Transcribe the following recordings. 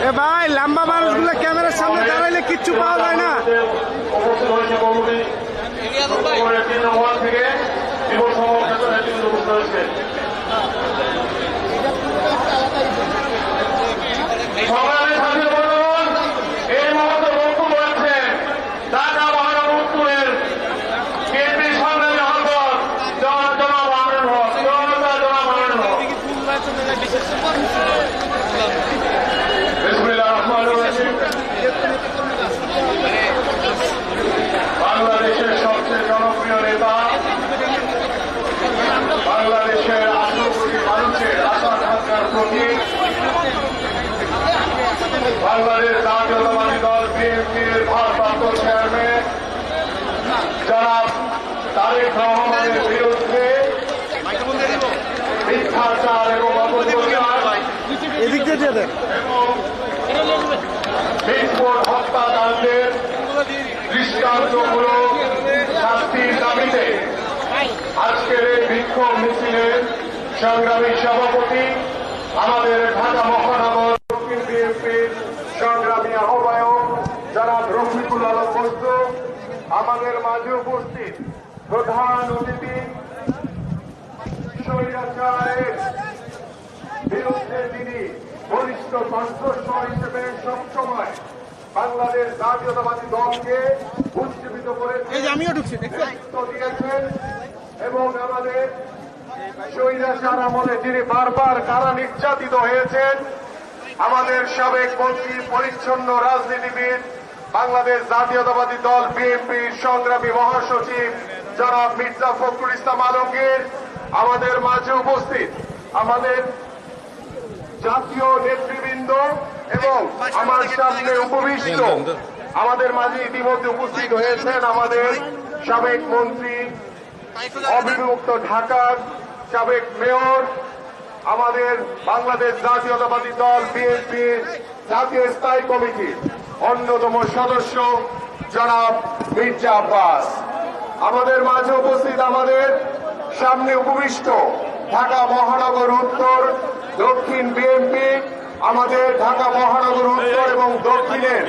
এ ভাই লম্বা মানুষগুলো ক্যামেরার সামনে দাঁড়াইলে কিচ্ছু পাওয়া যায় না। বাংলাদেশের সবচেয়ে জনপ্রিয় নেতা, বাংলাদেশের 8 কোটি মানুষের আশা আকাঙ্ক্ষার প্রতীক, বাংলাদেশ জাতীয়তাবাদী দল বিএনপির ভারপ্রাপ্ত চেয়ারম্যান জনাব তারেক রহমানের বিরুদ্ধে মিথ্যাচার এবং অপপ্রচার এবং মিটফোর হত্যাকাণ্ডের দৃষ্টান্তমূলক শাস্তির দাবিতে আজকের এই বিক্ষোভ মিছিলের সংগ্রামী সভাপতি, আমাদের ঢাকা মহানগর দক্ষিণ বিএনপির সংগ্রামী আহ্বায়ক জনাব রফিকুল আলম বস্তু, আমাদের মাঝে উপস্থিত প্রধান অতিথি, স্বৈরাচারের বিরুদ্ধে তিনি বরিষ্ঠ কণ্ঠস্বর হিসেবে সবসময় বাংলাদেশ জাতীয়তাবাদী দলকে উজ্জীবিত করে দায়িত্ব দিয়েছেন এবং আমাদের স্বৈরাচার আমলে যিনি বারবার কারা নির্যাতিত হয়েছেন, আমাদের সাবেক মন্ত্রী, পরিচ্ছন্ন রাজনীতিবিদ, বাংলাদেশ জাতীয়তাবাদী দল বিএনপির সংগ্রামী মহাসচিব জনাব মির্জা ফখরুল ইসলাম আলমগীর, আমাদের মাঝে উপস্থিত আমাদের জাতীয় নেতৃবৃন্দ এবং আমার সামনে উপবিষ্ট আমাদের মাঝে ইতিমধ্যে উপস্থিত হয়েছেন আমাদের সাবেক মন্ত্রী, অবিভক্ত ঢাকার সাবেক মেয়র, আমাদের বাংলাদেশ জাতীয়তাবাদী দল বিএনপির জাতীয় স্থায়ী কমিটির অন্যতম সদস্য জনাব মির্জা আব্বাস, আমাদের মাঝে উপস্থিত আমাদের সামনে উপবিষ্ট ঢাকা মহানগর উত্তর দক্ষিণ বিএনপি, আমাদের ঢাকা মহানগর উত্তর এবং দক্ষিণের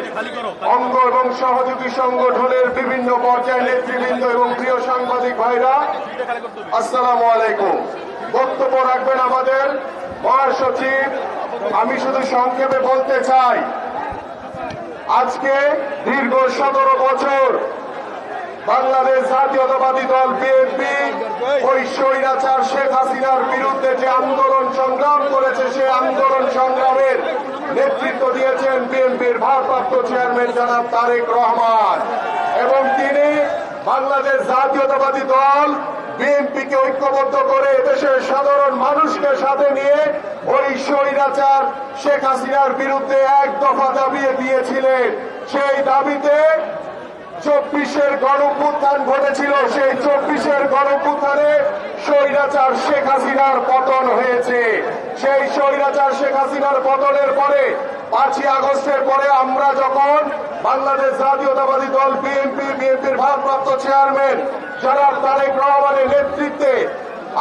অঙ্গ এবং সহযোগী সংগঠনের বিভিন্ন পর্যায়ের নেতৃবৃন্দ এবং প্রিয় সাংবাদিক ভাইরা, আসসালামু আলাইকুম। বক্তব্য রাখবেন আমাদের মহাসচিব। আমি শুধু সংক্ষেপে বলতে চাই, আজকে দীর্ঘ 17 বছর বাংলাদেশ জাতীয়তাবাদী দল বিএনপি ওই স্বৈরাচার শেখ হাসিনার বিরুদ্ধে যে আন্দোলন সংগ্রাম করেছে, সে আন্দোলন সংগ্রামের নেতৃত্ব দিয়েছেন বিএনপির ভারপ্রাপ্ত চেয়ারম্যান জনাব তারেক রহমান এবং তিনি বাংলাদেশ জাতীয়তাবাদী দল বিএনপিকে ঐক্যবদ্ধ করে দেশের সাধারণ মানুষকে সাথে নিয়ে ওই স্বৈরাচার শেখ হাসিনার বিরুদ্ধে এক দফা দাবি দিয়েছিলেন। সেই দাবিতে 24-এর গণঅভ্যুত্থান ঘটেছিল। সেই 24-এর গণঅভ্যুত্থানে স্বৈরাচার শেখ হাসিনার পতন হয়েছে। সেই স্বৈরাচার শেখ হাসিনার পতনের পরে 5ই আগস্টের পরে আমরা যখন বাংলাদেশ জাতীয়তাবাদী দল বিএনপির ভারপ্রাপ্ত চেয়ারম্যান জনাব তারেক রহমানের নেতৃত্বে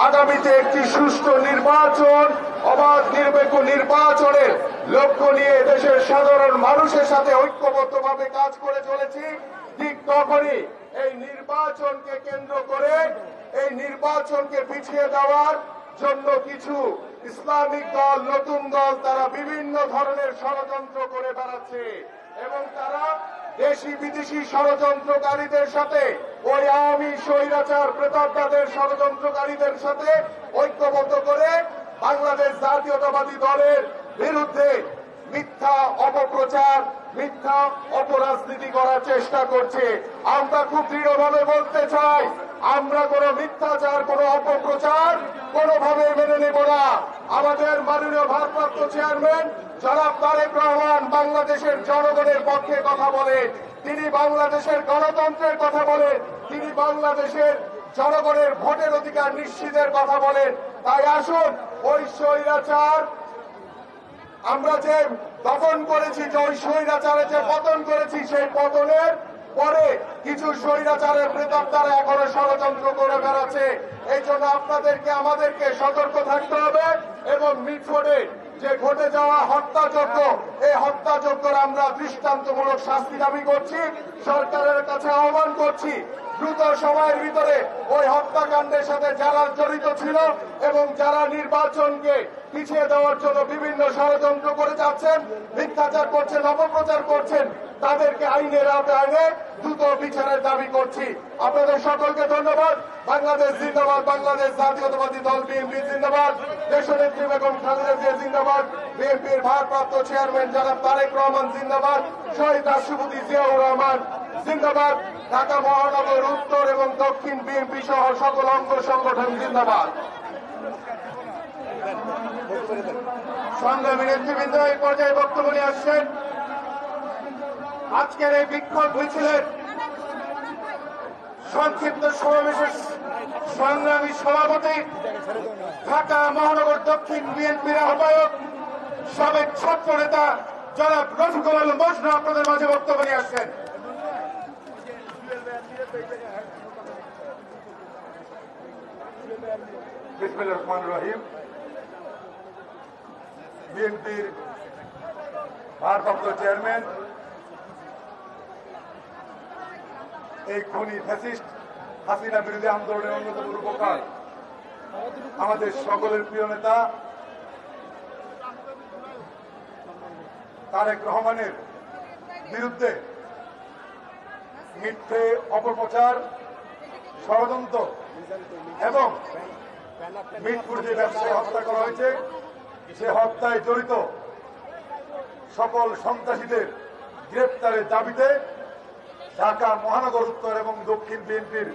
আগামীতে একটি সুষ্ঠু নির্বাচন, অবাধ নিরপেক্ষ নির্বাচনের লক্ষ্য নিয়ে দেশের সাধারণ মানুষের সাথে ঐক্যবদ্ধভাবে কাজ করে চলেছি, ঠিক তখনই এই নির্বাচনকে কেন্দ্র করে এই নির্বাচনকে পিছিয়ে দেওয়ার জন্য কিছু ইসলামিক দল, নতুন দল, তারা বিভিন্ন ধরনের ষড়যন্ত্র করে বেড়াচ্ছে এবং তারা দেশি বিদেশি ষড়যন্ত্রকারীদের সাথে, ওই আওয়ামী স্বৈরাচার প্রেতাত্মাদের ষড়যন্ত্রকারীদের সাথে ঐক্যবদ্ধ করে বাংলাদেশ জাতীয়তাবাদী দলের বিরুদ্ধে মিথ্যা অপপ্রচার, মিথ্যা অপরাজনীতি করার চেষ্টা করছে। আমরা খুব দৃঢ়ভাবে বলতে চাই, আমরা কোনো মিথ্যাচার, কোনো অপপ্রচার কোনোভাবে মেনে নেব না। আমাদের মাননীয় ভারপ্রাপ্ত চেয়ারম্যান জনাব তারেক রহমান বাংলাদেশের জনগণের পক্ষে কথা বলেন, তিনি বাংলাদেশের গণতন্ত্রের কথা বলেন, তিনি বাংলাদেশের জনগণের ভোটের অধিকার নিশ্চিতের কথা বলেন। তাই আসুন, ওই স্বৈরাচার আমরা যে দমন করেছি, যে ওই স্বৈরাচারে যে পতন করেছি, সেই পতনের পরে কিছু স্বৈরাচারের প্রেতাত্মারা এখনো ষড়যন্ত্র করে বেড়াচ্ছে। এই জন্য আপনাদেরকে, আমাদেরকে সতর্ক থাকতে হবে এবং মিটফোর্ডে যে ঘটে যাওয়া হত্যাযজ্ঞ, এই হত্যাযজ্ঞের আমরা দৃষ্টান্তমূলক শাস্তি দাবি করছি, সরকারের কাছে আহ্বান করছি দ্রুত সময়ের ভিতরে ওই হত্যাকাণ্ডের সাথে যারা জড়িত ছিল এবং যারা নির্বাচনকে পিছিয়ে দেওয়ার জন্য বিভিন্ন ষড়যন্ত্র করে যাচ্ছেন, মিথ্যাচার করছেন, অপপ্রচার করছেন, তাদেরকে আইনের আওতায় দ্রুত বিচারের দাবি করছি। আপনাদের সকলকে ধন্যবাদ। বাংলাদেশ জিন্দাবাদ, বাংলাদেশ জাতীয়তাবাদী দল বিএনপি জিন্দাবাদ, দেশনেত্রী বেগম খালেদা জিয়া জিন্দাবাদ, বিএনপির ভারপ্রাপ্ত চেয়ারম্যান জনাব তারেক রহমান জিন্দাবাদ, শহীদ রাষ্ট্রপতি জিয়াউর রহমান জিন্দাবাদ, ঢাকা মহানগর উত্তর এবং দক্ষিণ বিএনপি সহ সকল অঙ্গ সংগঠন জিন্দাবাদ। সংগ্রামী নেতৃবৃন্দ এই পর্যায়ে বক্তব্য নিয়ে আসছেন আজকের এই বিক্ষোভ মিছিলের সংক্ষিপ্ত সমাবেশের সংগ্রামী সভাপতি, ঢাকা মহানগর দক্ষিণ বিএনপির আহ্বায়ক, সাবেক ছাত্র নেতা জনাব রফিকুল আলম মজনু আপনাদের মাঝে বক্তব্য নিয়ে আসছেন। বিসমিল্লাহির রহমানির রহিম। বিএনপির ভারপ্রাপ্ত চেয়ারম্যান এই খুনি ফ্যাসিস্ট হাসিনা বিরোধী আন্দোলনের অন্যতম রূপকার আমাদের সকলের প্রিয় নেতা তারেক রহমানের বিরুদ্ধে মিথ্যে অপপ্রচার, ষড়যন্ত্র এবং মিরপুর যে ব্যবসায়ী হত্যা করা হয়েছে, সে হত্যায় জড়িত সকল সন্ত্রাসীদের গ্রেপ্তারের দাবিতে ঢাকা মহানগর উত্তর এবং দক্ষিণ বিএনপির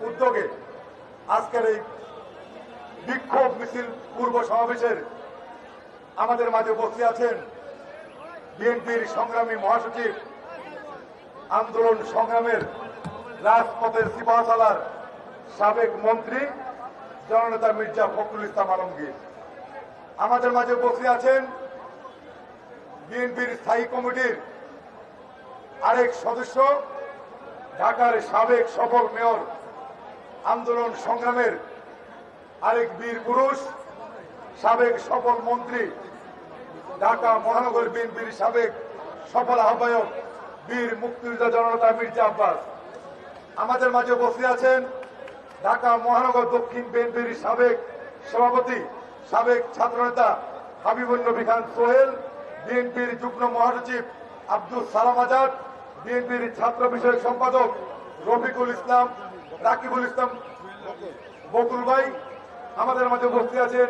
উদ্যোগে আজকের এই বিক্ষোভ মিছিল পূর্ব সমাবেশের আমাদের মাঝে উপস্থিত আছেন বিএনপির সংগ্রামী মহাসচিব, আন্দোলন সংগ্রামের রাজপথের সিপাহসালার সাবেক মন্ত্রী জননেতা মির্জা ফখরুল ইসলাম আলমগীর। আমাদের মাঝে উপস্থিত আছেন বিএনপির স্থায়ী কমিটির আরেক সদস্য, ঢাকার সাবেক সফল মেয়র, আন্দোলন সংগ্রামের আরেক বীর পুরুষ, সাবেক সফল মন্ত্রী, ঢাকা মহানগর বিএনপির সাবেক সফল আহ্বায়ক, বীর মুক্তিযোদ্ধা জননেতা মির্জা আব্বাস। আমাদের মাঝে উপস্থিত আছেন ঢাকা মহানগর দক্ষিণ বিএনপির সাবেক সভাপতি, সাবেক ছাত্রনেতা হাবিবুন নবী খান সোহেল, বিএনপির যুগ্ম মহাসচিব আব্দুল সালাম আজাদ, বিএনপির ছাত্র বিষয়ক সম্পাদক রফিকুল ইসলাম, রাকিবুল ইসলাম বকুল ভাই। আমাদের মাঝে উপস্থিত আছেন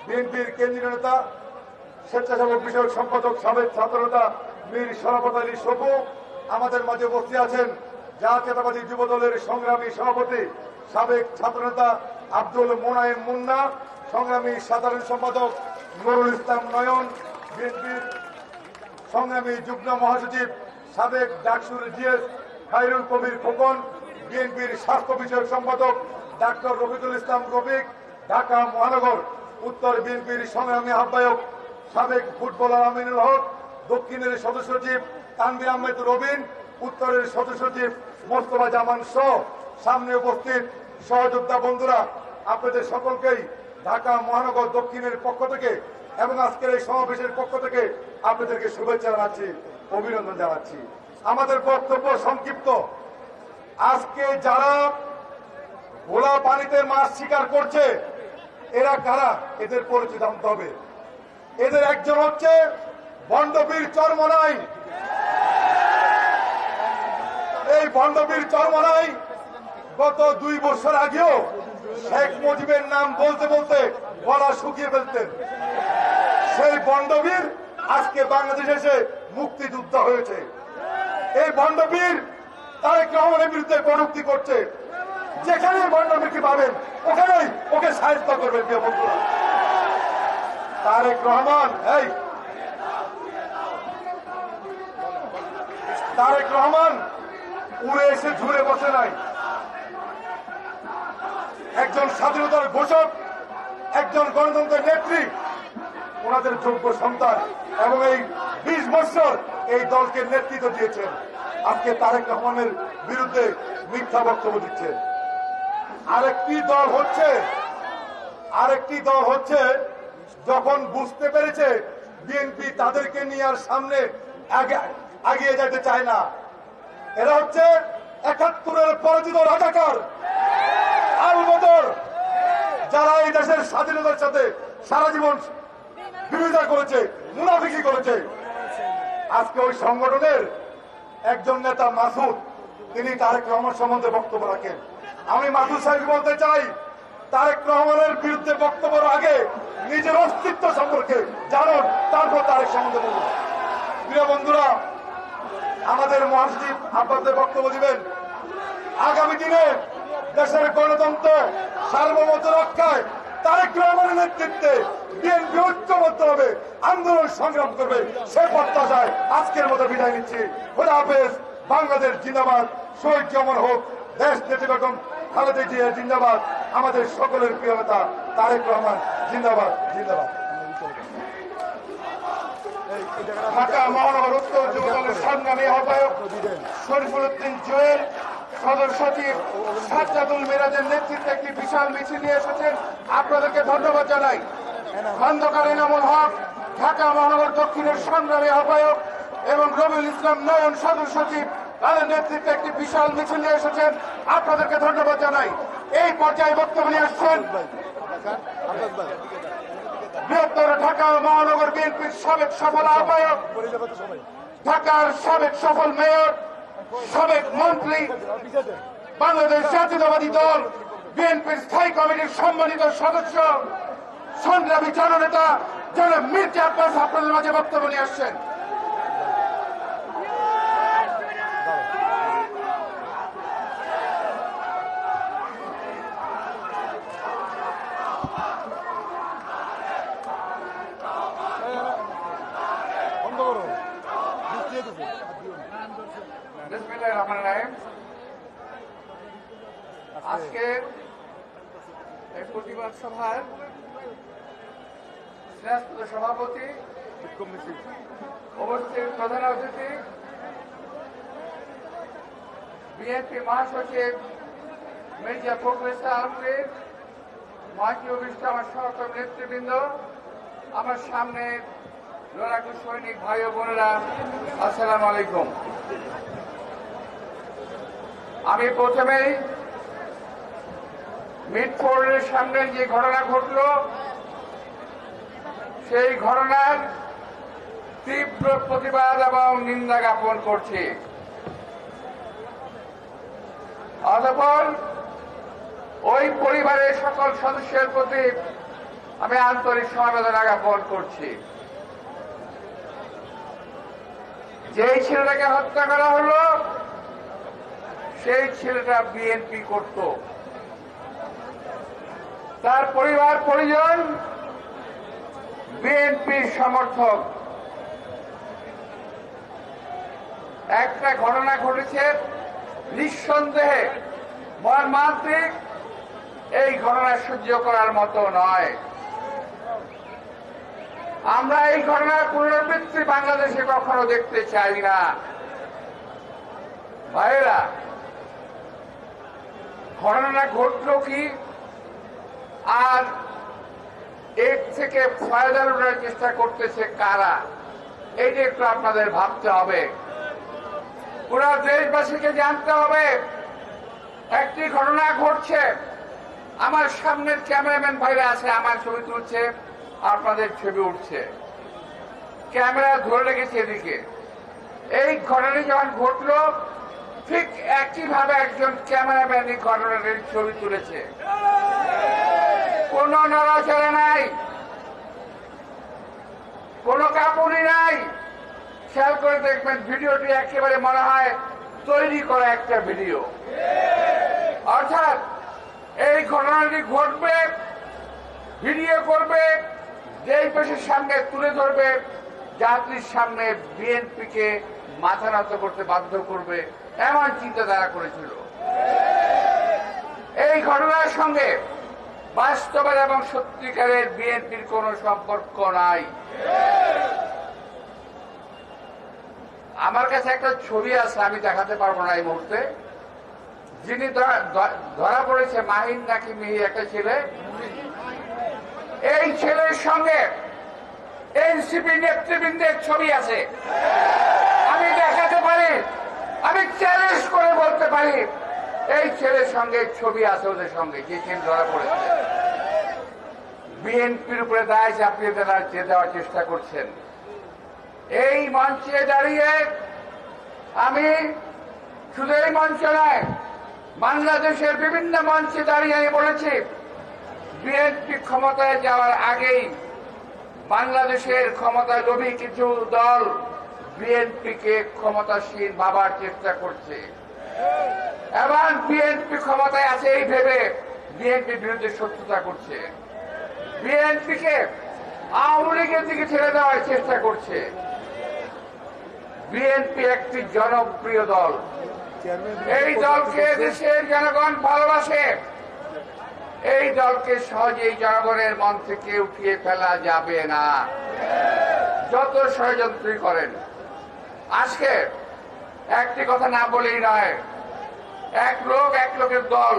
বিএনপির কেন্দ্রীয় নেতা, স্বেচ্ছাসেবক বিষয়ক সম্পাদক, সাবেক ছাত্রনেতা মীর শরাফত আলী সপু। আমাদের মাঝে উপস্থিত আছেন জাতীয়তাবাদী যুব দলের সংগ্রামী সভাপতি, সাবেক ছাত্রনেতা আব্দুল মোনায়েম মুন্না, সংগ্রামী সাধারণ সম্পাদক নুরুল ইসলাম নয়ন, বিএনপির সংগ্রামী যুগ্ম মহাসচিব, সাবেক ডাকসুর জিএস খায়রুল কবির খোকন, বিএনপির স্বাস্থ্য বিষয়ক সম্পাদক ডাক্তার রফিকুল ইসলাম রফিক, ঢাকা মহানগর উত্তর বিএনপির সংগ্রামী আহ্বায়ক, সাবেক ফুটবলার আমিনুল হক, দক্ষিণের সদস্য সচিব তানভীর আহমেদ রবিন, উত্তরের সদস্য সচিব মোস্তফা জামান সহ সামনে উপস্থিত সহযোদ্ধা বন্ধুরা, আপনাদের সকলকেই ঢাকা মহানগর দক্ষিণের পক্ষ থেকে এবং আজকের এই সমাবেশের পক্ষ থেকে আপনাদেরকে শুভেচ্ছা জানাচ্ছি, অভিনন্দন জানাচ্ছি। আমাদের বক্তব্য সংক্ষিপ্ত। আজকে যারা ভোলা পানিতে মাছ শিকার করছে, এরা কারা? এদের পরিচয় জানতে হবে। এদের একজন হচ্ছে ভণ্ডবীর চরমনাই। এই ভণ্ডবীর চরমনাই গত 2 বছর আগেও শেখ মুজিবের নাম বলতে বলতে গলা শুকিয়ে ফেলতেন। সেই ভণ্ডবীর আজকে বাংলাদেশে এসে মুক্তিযোদ্ধা হয়েছে। এই ভণ্ডবীর তারেক রহমানের বিরুদ্ধে কটূক্তি করছে। যেখানে ভণ্ডবীরকে পাবেন ওখানেই ওকে সাহায্য করবেন। প্রিয় বন্ধুরা, তারেক রহমান উড়ে এসে ঝুলে বসে নাই। একজন স্বাধীনতার ঘোষক, একজন গণতন্ত্রের নেত্রী, ওনাদের যোগ্য সন্তান এবং এই 20 বছর এই দলকে নেতৃত্ব দিয়েছেন। আজকে তারেক রহমানের বিরুদ্ধে মিথ্যা বক্তব্য দিচ্ছেন। আরেকটি দল হচ্ছে যখন বুঝতে পেরেছে বিএনপি তাদেরকে নিয়ে আর সামনে এগিয়ে যেতে চায় না। এরা হচ্ছে ৭১-এর পরাজিত রাজাকার আলবদর, যারা এই দেশের স্বাধীনতার সাথে সারা জীবন বিরোধিতা করেছে, মুনাফিকি করেছে। আজকে ওই সংগঠনের একজন নেতা মাসুদ, তিনি তারেক রহমান সম্বন্ধে বক্তব্য রাখেন। আমি মাসুদ সাহেব বলতে চাই, তারেক রহমানের বিরুদ্ধে বক্তব্য আগে নিজের অস্তিত্ব সম্পর্কে জানুন, তারপর তারেক সম্বন্ধে বলুন। প্রিয় বন্ধুরা, আমাদের মহাসচিব আপনাদের বক্তব্য দিবেন। আগামী দিনে দেশের গণতন্ত্র সার্বভৌমত্ব রক্ষায় তারেক রহমানের নেতৃত্বে বিএনপি ঐক্যবদ্ধ হবে, আন্দোলন সংগ্রাম করবে, সে প্রত্যাশায় আজকের মতো বিদায় নিচ্ছি। খোদা হাফেজ। বাংলাদেশ জিন্দাবাদ, শহীদ অমর হোক, দেশ নেত্রী বেগম খালেদা জিয়া জিন্দাবাদ, আমাদের সকলের প্রিয় নেতা তারেক রহমান জিন্দাবাদ জিন্দাবাদ। ঢাকা মহানগর উত্তর যুবদলের সংগ্রামী আহ্বায়ক শরীফুল উদ্দিন জুয়েল, সদর সচিব সাজ্জাদুল মিরাজের নেতৃত্বে একটি বিশাল মিছিল নিয়ে এসেছেন, আপনাদেরকে ধন্যবাদ জানাই। খন্দকার এনামুল হক, ঢাকা মহানগর দক্ষিণের সংগ্রামী আহ্বায়ক, এবং রবিউল ইসলাম নয়ন, সদর সচিব, তাদের নেতৃত্বে একটি বিশাল মিছিল নিয়ে এসেছেন, আপনাদেরকে ধন্যবাদ জানাই। এই পর্যায়ে বক্তব্য নিয়ে আসছেন বৃহত্তর ঢাকা মহানগর বিএনপির সাবেক সফল আহ্বায়ক, ঢাকার সাবেক সফল মেয়র, সাবেক মন্ত্রী, বাংলাদেশ জাতীয়তাবাদী দল বিএনপির স্থায়ী কমিটির সম্মানিত সদস্য, সংগ্রামী জননেতা জনাব মির্জা আব্বাস আপনাদের মাঝে বক্তব্য নিয়ে আসছেন। বিসমিল্লাহির রহমানির রহিম। আজকের এই প্রতিবাদ সভার শ্রেষ্ঠ সভাপতি, উপস্থিত প্রধান অতিথি, বিএনপি মহাসচিব মির্জা ফখরুল ইসলাম আলমগীর, মহাসচিব উপস্থিত আমার সহকর্মী নেতৃবৃন্দ, আমার সামনে লড়াকু সৈনিক ভাই ও বোনেরা, আসসালামু আলাইকুম। আমি প্রথমেই মিটফোর্ডের সামনে যে ঘটনা ঘটল, সেই ঘটনার তীব্র প্রতিবাদ এবং নিন্দা জ্ঞাপন করছি। অতঃপর ওই পরিবারের সকল সদস্যের প্রতি আমি আন্তরিক সমবেদনা জ্ঞাপন করছি। যেই ছেলেটাকে হত্যা করা হলো, সেই ছেলেটা বিএনপি করত, তার পরিবার পরিজন বিএনপির সমর্থক। একটা ঘটনা ঘটেছে নিঃসন্দেহে মর্মান্তিক, এই ঘটনা সহ্য করার মতো নয়। আমরা এই ঘটনার পুনরাবৃত্তি বাংলাদেশে কখনো দেখতে চাই না। ভাইয়েরা, ঘটনা ঘটল কি, আর এর থেকে ফায়দা লুটার চেষ্টা করতেছে কারা, এইটা একটু আপনাদের ভাবতে হবে। পুরো দেশবাসীকে জানতে হবে, একটি ঘটনা ঘটছে, আমার সামনের ক্যামেরাম্যান ভাইরা আছে, আমার ছবি তুলছে, আপনাদের ছবি উঠছে, ক্যামেরা ধরে রেখেছে এদিকে। এই ঘটনাটি যখন ঘটল, ঠিক একইভাবে একজন ক্যামেরাম্যান এই ঘটনাটির ছবি তুলেছে। কোন নড়াচড়া নাই, কোন কাঁপুনি নাই। খেয়াল করে দেখবেন, ভিডিওটি একেবারে মনে হয় তৈরি করা একটা ভিডিও। অর্থাৎ এই ঘটনাটি ঘটবে, ভিডিও করবে, যেই পেশের সামনে তুলে ধরবে, যাত্রীর সামনে বিএনপিকে মাথা নত করতে বাধ্য করবে, এমন চিন্তাধারা করেছিল। এই ঘটনার সঙ্গে বাস্তবের এবং সত্যিকারের বিএনপির কোনো সম্পর্ক নাই। আমার কাছে একটা ছবি আছে, আমি দেখাতে পারবো না এই মুহূর্তে। যিনি ধরা পড়েছে, মাহিন নাকি মিহি একটা ছেলে, এই ছেলের সঙ্গে এনসিপি নেতৃবৃন্দের ছবি আছে। আমি দেখাতে পারি, আমি চ্যালেঞ্জ করে বলতে পারি, এই ছেলের সঙ্গে ছবি আছে ওদের সঙ্গে, যে ছেলে ধরা পড়েছে। বিএনপির উপরে দায় চাপিয়ে দেওয়ার চেষ্টা করছেন। এই মঞ্চে দাঁড়িয়ে আমি শুধু এই মঞ্চ নয়, বাংলাদেশের বিভিন্ন মঞ্চে দাঁড়িয়ে আমি বলেছি, বিএনপি ক্ষমতায় যাওয়ার আগেই বাংলাদেশের ক্ষমতায় লোভী কিছু দল বিএনপিকে ক্ষমতাসীন ভাবার চেষ্টা করছে এবং বিএনপি ক্ষমতায় আছে এই ভেবে বিএনপির বিরুদ্ধে শত্রুতা করছে, বিএনপিকে আওয়ামী লীগের দিকে ছেড়ে দেওয়ার চেষ্টা করছে। বিএনপি একটি জনপ্রিয় দল, এই দলকে দেশের জনগণ ভালোবাসে, এই দলকে সহজেই জনগণের মন থেকে উঠিয়ে ফেলা যাবে না, যত ষড়যন্ত্রই করেন। আজকে একটি কথা না বলেই নয়, এক লোকের দল,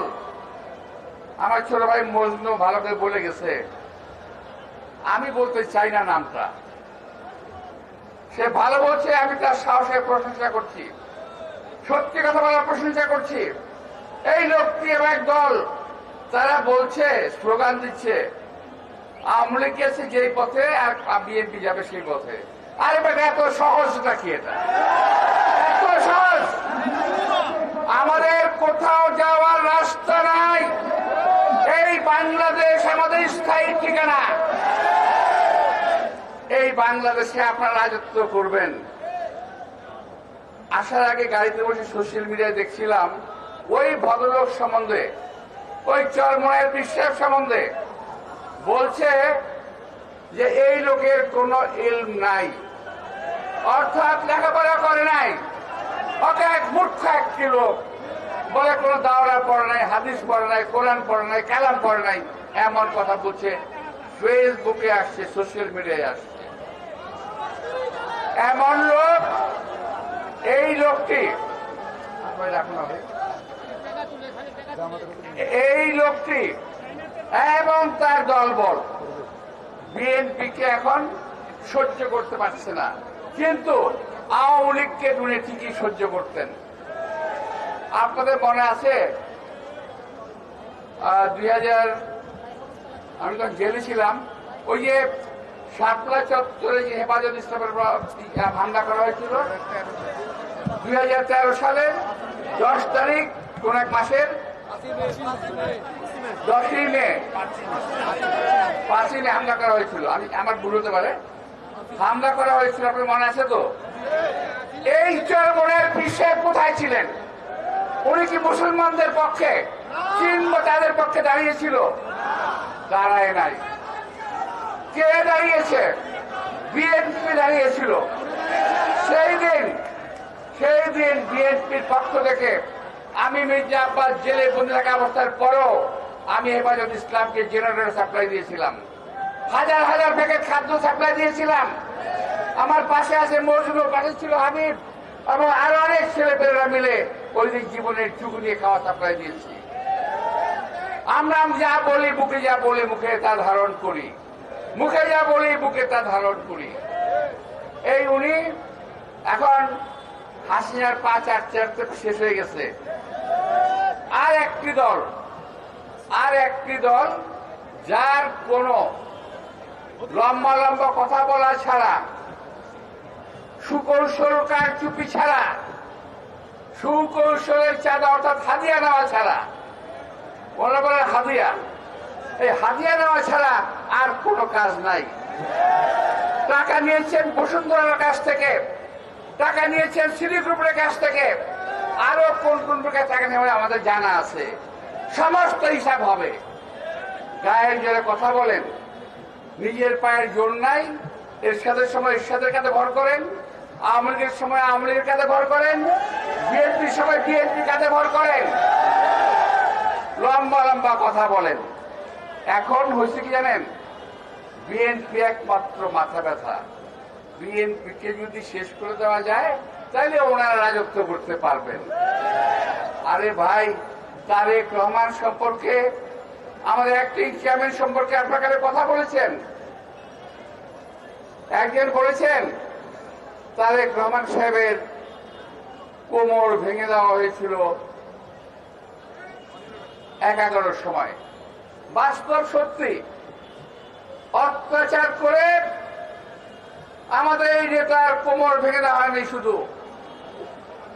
আমার ছোট ভাই মজনু ভালো করে বলে গেছে, আমি বলতে চাই না নামটা, সে ভালো বলছে, আমি তার সাহসের প্রশংসা করছি, সত্যি কথা বলার প্রশংসা করছি। এই লোকটি এবং এক দল তারা বলছে, স্লোগান দিচ্ছে, আওয়ামী লীগ গেছে যেই পথে আর বিএনপি যাবে সেই পথে। আরে বেটা, এত সহজ নাকি এটা? এত সহজ? আমাদের কোথাও যাওয়ার রাস্তা নাই। এই বাংলাদেশ আমাদের স্থায়ী ঠিকানা। এই বাংলাদেশে আপনারা রাজত্ব করবেন। আসার আগে গাড়িতে বসে সোশ্যাল মিডিয়ায় দেখছিলাম ওই ভদ্রলোক সম্বন্ধে, ওই চরমনের বিশ্বাস সম্বন্ধে বলছে যে এই লোকের কোনো ইলম নাই, অর্থাৎ লেখাপড়া করে নাই, ওকে এক মূর্খ একটি লোক বলে, কোনো দাওরা পড়ে নাই, হাদিস পড়ে নাই, কোরআন পড়ে নাই, কালাম পড়ে নাই, এমন কথা বলছে। ফেসবুকে আসছে, সোশ্যাল মিডিয়ায় আসছে। এমন লোক, এই লোকটি, এই লোকটি এবং তার দলবল বিএনপিকে এখন সহ্য করতে পারছে না, কিন্তু আওয়ামী লীগকে দুনে ঠিকই সহ্য করতেন। আপনাদের মনে আছে 2000, আমি তখন জেলে ছিলাম, ওই যে শাপলা চত্বরে যে হেফাজত ইসলামের হামলা করা হয়েছিল 2013 সালের 10 তারিখ, কোন এক মাসের 10ই মে, 5ই মে হামলা করা হয়েছিল। আমার ভুল হতে পারে, হামলা করা হয়েছিল, আপনার মনে আছে তো? এই চরমনের পিছে কোথায় ছিলেন? উনি কি মুসলমানদের পক্ষে কিংবা তাদের পক্ষে দাঁড়িয়েছিল? দাঁড়ায় নাই। কে দাঁড়িয়েছে? বিএনপি দাঁড়িয়েছিল। সেই দিন বিএনপির পক্ষ থেকে আমি মির্জা আব্বাস জেলে বন্দি থাকা অবস্থার পরও আমি হেফাজত ইসলামকে জেনারেটর সাপ্লাই দিয়েছিলাম, হাজার হাজার প্যাকেট খাদ্য সাপ্লাই দিয়েছিলাম। আমার পাশে আছে মজনু, পাশে ছিল হাবিব এবং আরো অনেক ছেলেপেলেরা মিলে ওই দিন জীবনের চুকু নিয়ে খাওয়া সাপ্লাই দিয়েছি। আমরা যা বলি, বুকে যা বলি মুখে তা ধারণ করি, মুখে যা বলি বুকে তা ধারণ করি। এই উনি এখন হাসিনার পা চাটতে শেষ হয়ে গেছে। আর একটি দল যার কোন লম্বা লম্বা কথা বলা ছাড়া, সুকৌশল কারচুপি ছাড়া, সুকৌশলের চাঁদা অর্থাৎ হাদিয়া নেওয়া ছাড়া, ওরা বলে হাদিয়া, এই হাদিয়া নেওয়া ছাড়া আর কোনো কাজ নাই। টাকা নিয়েছেন বসুন্ধরার কাছ থেকে, টাকা নিয়েছেন সিটি গ্রুপের কাছ থেকে, আরো কোন কোন প্রকার টাকা নেওয়া আমাদের জানা আছে, সমস্ত হিসাব হবে। গায়ের জোরে কথা বলেন, নিজের পায়ের জোর নাই, এরশাদের সময় এরশাদের কাছে ভর করেন, আওয়ামী লীগের সময় আওয়ামী লীগের কাছে ভর করেন, বিএনপির সময় বিএনপির কাছে ভর করেন, লম্বা লম্বা কথা বলেন। এখন হয়েছে কি জানেন? বিএনপি একমাত্র মাথা ব্যথা। বিএনপিকে যদি শেষ করে দেওয়া যায় তাহলে ওনারা রাজত্ব করতে পারবেন। আরে ভাই, তারেক রহমান সম্পর্কে, আমাদের অ্যাক্টিং চেয়ারম্যান সম্পর্কে আপনারা কথা বলেছেন, একজন বলেছেন তারেক রহমান সাহেবের কোমর ভেঙে দেওয়া হয়েছিল 11টার সময়। বাস্তব সত্যি, অত্যাচার করে আমাদের এই নেতার কোমর ভেঙে দেওয়া হয়নি, শুধু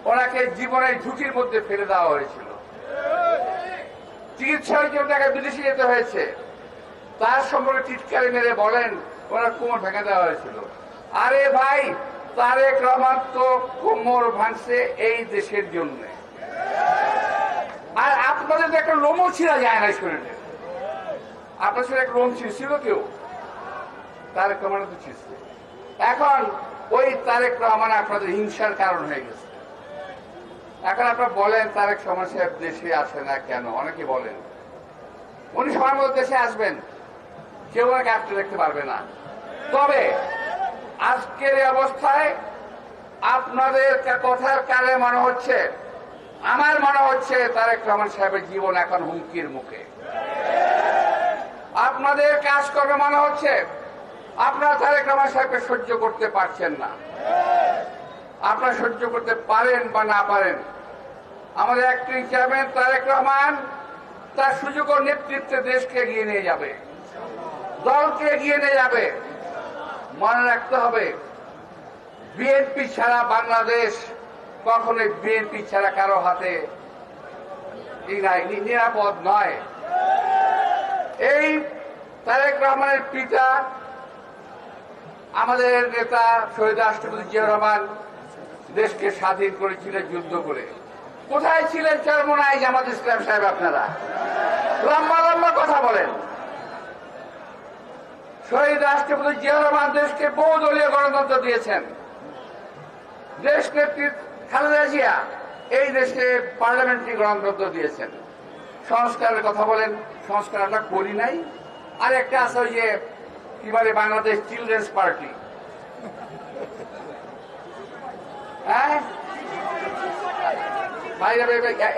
ওনাকে জীবনের ঝুঁকির মধ্যে ফেলে দেওয়া হয়েছিল। চিকিৎসার জন্য তাকে বিদেশে যেতে হয়েছে। তার সম্পর্কে টিটকারি মেরে বলেন ওনার কোমর ভেঙে দেওয়া হয়েছিল। আরে ভাই, তারেক রহমান তো কোমর ভাঙছে এই দেশের জন্য, আর আপনাদের তো একটা লোমও ছিঁড়া যায় না শরীরে। আপনার সাথে একটা লোম ছিঁড়ছিল কেউ? তারেক রহমান তো ছিঁড়ছে। এখন ওই তারেক রহমান আপনাদের হিংসার কারণ হয়ে গেছে। এখন আপনারা বলেন তারেক রহমান সাহেব দেশে আসে না কেন? অনেকে বলেন উনি সময় মতো দেশে আসবেন, কেউ ওনাকে আটকে রাখতে পারবে না। তবে আজকের এই অবস্থায় আপনাদের কথার কালে মনে হচ্ছে, আমার মনে হচ্ছে তারেক রহমান সাহেবের জীবন এখন হুমকির মুখে। আপনাদের কাজ করবে মনে হচ্ছে আপনারা তারেক রহমান সাহেবকে সহ্য করতে পারছেন না। আপনারা সহ্য করতে পারেন বা না পারেন, আমাদের অ্যাক্টিং চেয়ারম্যান তারেক রহমান তার সুযোগ ও নেতৃত্বে দেশকে এগিয়ে নিয়ে যাবে, দলকে এগিয়ে নিয়ে যাবে। মনে রাখতে হবে, বিএনপি ছাড়া বাংলাদেশ কখনোই বিএনপি ছাড়া কারো হাতে নিরাপদ নয়। এই তারেক রহমানের পিতা আমাদের নেতা শহীদ রাষ্ট্রপতি জিয়া রহমান দেশকে স্বাধীন করেছিলেন যুদ্ধ করে। কোথায় ছিলেন চরমোনাই জামাত ইসলাম সাহেব? আপনারা লম্বা লম্বা কথা বলেন। শহীদ রাষ্ট্রপতি জিয়া রহমান দেশকে বহুদলীয় গণতন্ত্র দিয়েছেন। দেশ নেত্রী খালেদা জিয়া এই দেশে পার্লামেন্টারি গণতন্ত্র দিয়েছেন। সংস্কারের কথা বলেন, সংস্কার আমরা করি নাই। আর একটা আছে ওই যে কি বলে বাংলাদেশ চিলড্রেন্স পার্টি, হ্যাঁ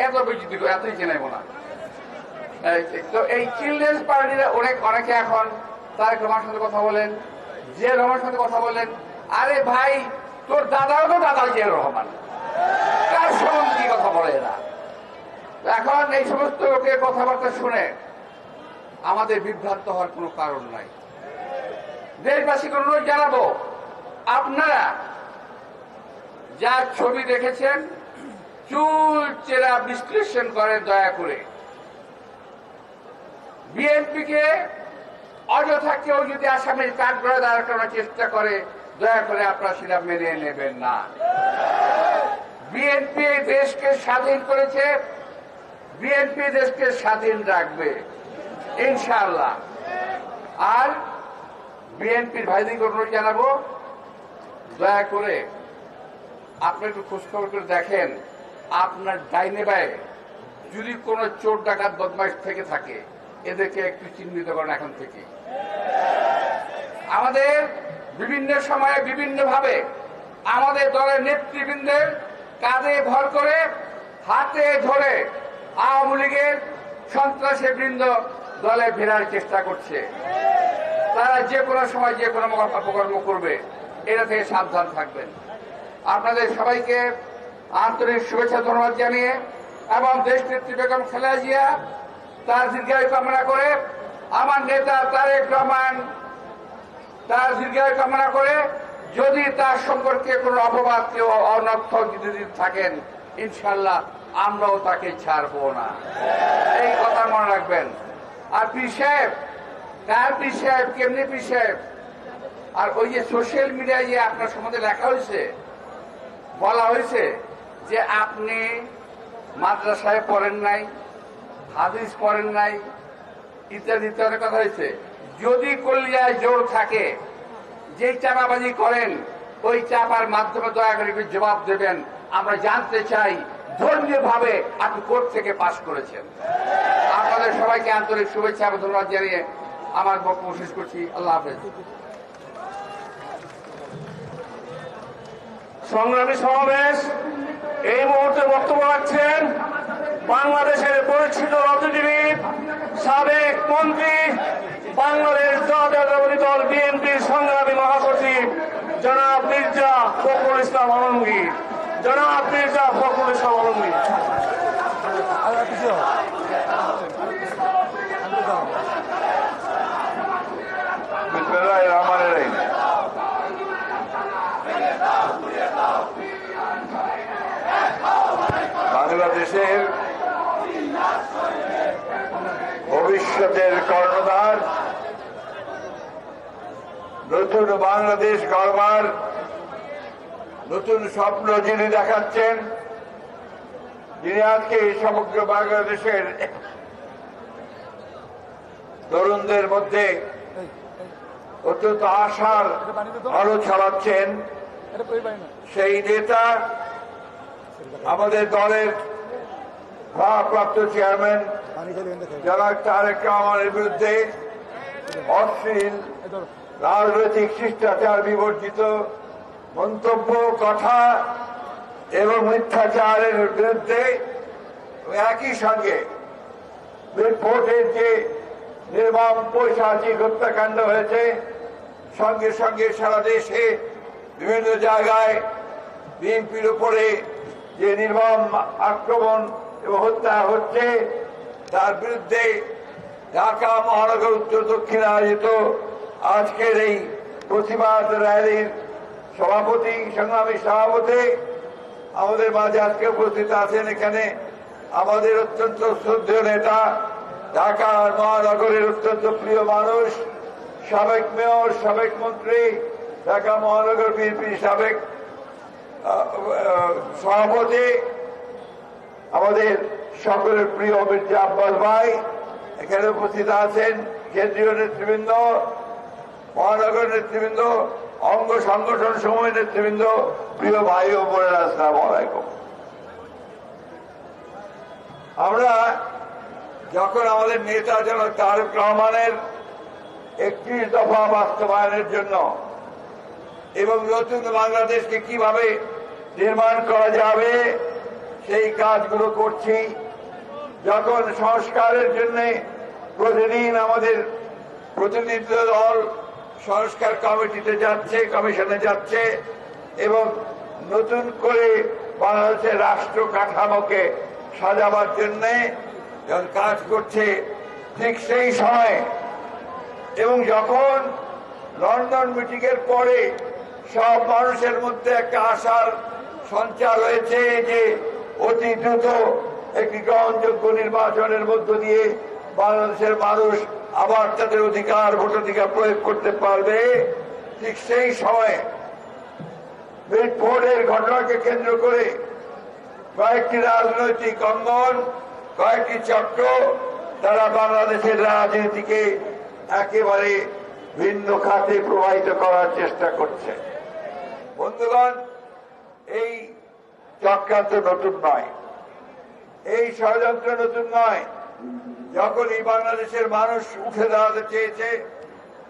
এত বিচিত্র এতই চেনাইব না। তো এই চিলড্রেন্স পার্টির অনেকে এখন তারেক রহমানের সাথে কথা বলেন, জিয়া রহমানের সাথে কথা বলেন। আরে ভাই, তোর দাদাও তো দাদা জিয়া রহমান, কার সম্বন্ধে কি কথা বলে এরা? এখন এই সমস্ত লোকের কথাবার্তা শুনে আমাদের বিভ্রান্ত হওয়ার কোনো কারণ নাই। দেশবাসীকে অনুরোধ জানাবো, আপনারা যা ছবি দেখেছেন চুল চেরা বিশ্লেষণ করেন দয়া করে। বিএনপিকে অযথা কেউ যদি আসামির কাঠগড়ায় দাঁড় করানোর চেষ্টা করে, দয়া করে আপনারা সেটা মেনে নেবেন না। বিএনপি দেশকে স্বাধীন করেছে, বিএনপি দেশকে স্বাধীন রাখবে ইনশাআল্লাহ। আর বিএনপির ভাইদেরকে অনুরোধ জানাবো, দয়া করে আপনি একটু খোঁজখবর করে দেখেন আপনার ডাইনে বায়ে যদি কোনো চোর ডাকাত বদমাইশ থেকে থাকে, এদেরকে একটু চিহ্নিত করেন এখন থেকে। আমাদের বিভিন্ন সময়ে বিভিন্ন ভাবে আমাদের দলের নেতৃবৃন্দের কাঁধে ভর করে হাতে ধরে আওয়ামী লীগের সন্ত্রাসী বৃন্দ দলে ফেরার চেষ্টা করছে। তারা যে কোনো সময় যে কোনো অপকর্ম করবে, এটা থেকে সাবধান থাকবেন। আপনাদের সবাইকে আন্তরিক শুভেচ্ছা ধন্যবাদ জানিয়ে এবং দেশ নেত্রী বেগম খালেদা জিয়া তার দীর্ঘায়ু কামনা করে, আমার নেতা তারেক রহমান তার দীর্ঘায়ু কামনা করে, যদি তার সম্পর্কে কোনো অপবাদ কেউ অনর্থক যদি থাকেন, ইনশাল্লাহ আমরাও তাকে ছাড়বো না, এই কথা মনে রাখবেন। আর পীর সাহেব, কার পীর সাহেব, কেমনি পীর সাহেব? আর ওই যে সোশ্যাল মিডিয়ায় যে আপনার সম্বন্ধে লেখা হয়েছে, বলা হয়েছে যে আপনি মাদ্রাসায় পড়েন নাই, হাদিস পড়েন নাই, ইত্যাদি ইত্যাদি কথা হয়েছে। যদি কলিয়ায় জোর থাকে, যেই চাপাবাজি করেন ওই চাপার মাধ্যমে দয়া করে জবাব দেবেন। আমরা জানতে চাই ধর্মীয় ভাবে আপনি কোর্ট থেকে পাশ করেছেন। আপনাদের সবাইকে আন্তরিক শুভেচ্ছা এবং ধন্যবাদ জানিয়ে আমার বক্তব্য শেষ করছি। আল্লাহ হাফেজ। সংগ্রামী সমাবেশ, এই মুহূর্তে বক্তব্য রাখছেন বাংলাদেশের পরিচিত রাজনীতিবিদ, সাবেক মন্ত্রী বাংলাদেশ জাতীয়তাবাদী দল বিএনপির সংগ্রামী মহাসচিব জনাব মির্জা ফখরুল ইসলাম আলমগীর। জনাব মির্জা ফখরুল ইসলাম আলমগীর। বিসমিল্লাহির রহমানির রহিম। বাংলাদেশের ভবিষ্যতের কর্ণধার, নতুন বাংলাদেশ গড়বার নতুন স্বপ্ন যিনি দেখাচ্ছেন, যিনি আজকে সমগ্র বাংলাদেশের তরুণদের মধ্যে অত্যন্ত আশার আলো ছড়াচ্ছেন, সেই নেতা আমাদের দলের ভারপ্রাপ্ত চেয়ারম্যান জনাব তারেক রহমানের বিরুদ্ধে অশ্লীল রাজনৈতিক শিষ্টাচার বিবর্জিত মন্তব্য, কথা এবং মিথ্যাচারের বিরুদ্ধে একই সঙ্গে ভোটের যে নির্মম পৈশাচিক হত্যাকাণ্ড হয়েছে, সঙ্গে সঙ্গে সারা দেশে বিভিন্ন জায়গায় বিএনপির উপরে যে নির্মম আক্রমণ এবং হত্যা হচ্ছে, তার বিরুদ্ধে ঢাকা মহানগর উত্তর দক্ষিণে আয়োজিত আজকের এই প্রতিবাদ র্যালির সভাপতি, সংগ্রামী সভাপতি আমাদের মাঝে আজকে উপস্থিত আছেন। এখানে আমাদের অত্যন্ত শ্রদ্ধেয় নেতা, ঢাকা মহানগরের অত্যন্ত প্রিয় মানুষ, সাবেক মেয়র, সাবেক মন্ত্রী, ঢাকা মহানগর বিএনপির সাবেক সভাপতি, আমাদের সকলের প্রিয় মির্জা আব্বাস ভাই এখানে উপস্থিত আছেন, কেন্দ্রীয় নেতৃবৃন্দ, মহানগর নেতৃবৃন্দ, অঙ্গ সংগঠন সমূহ নেতৃবৃন্দ, প্রিয় ভাই ও বোনেরা, আসসালামু আলাইকুম। আমরা যখন আমাদের নেতা জনাব তারেক রহমানের 31 দফা বাস্তবায়নের জন্য এবং নতুন বাংলাদেশকে কিভাবে নির্মাণ করা যাবে সেই কাজগুলো করছি, যখন সংস্কারের জন্য প্রতিদিন আমাদের প্রতিনিধি দল সংস্কার কমিটিতে যাচ্ছে, কমিশনে যাচ্ছে এবং নতুন করে বাংলাদেশের রাষ্ট্র কাঠামোকে সাজাবার জন্য যখন কাজ করছে, ঠিক সেই সময় এবং যখন লন্ডন মিটিং এর পরে সব মানুষের মধ্যে একটা আশার সঞ্চার হয়েছে যে অতি দ্রুত একটি গ্রহণযোগ্য নির্বাচনের মধ্য দিয়ে বাংলাদেশের মানুষ আবার তাদের অধিকার, ভোটাধিকার প্রয়োগ করতে পারবে, ঠিক সেই সময় ভোটের ঘটনাকে কেন্দ্র করে কয়েকটি রাজনৈতিক অঙ্গন, কয়েকটি চক্র তারা বাংলাদেশের রাজনীতিকে একেবারে ভিন্ন খাতে প্রবাহিত করার চেষ্টা করছে। বন্ধুগণ, এই চক্রান্ত নতুন নয়, এই ষড়যন্ত্র নতুন নয়। যখন এই বাংলাদেশের মানুষ উঠে দাঁড়াতে চেয়েছে,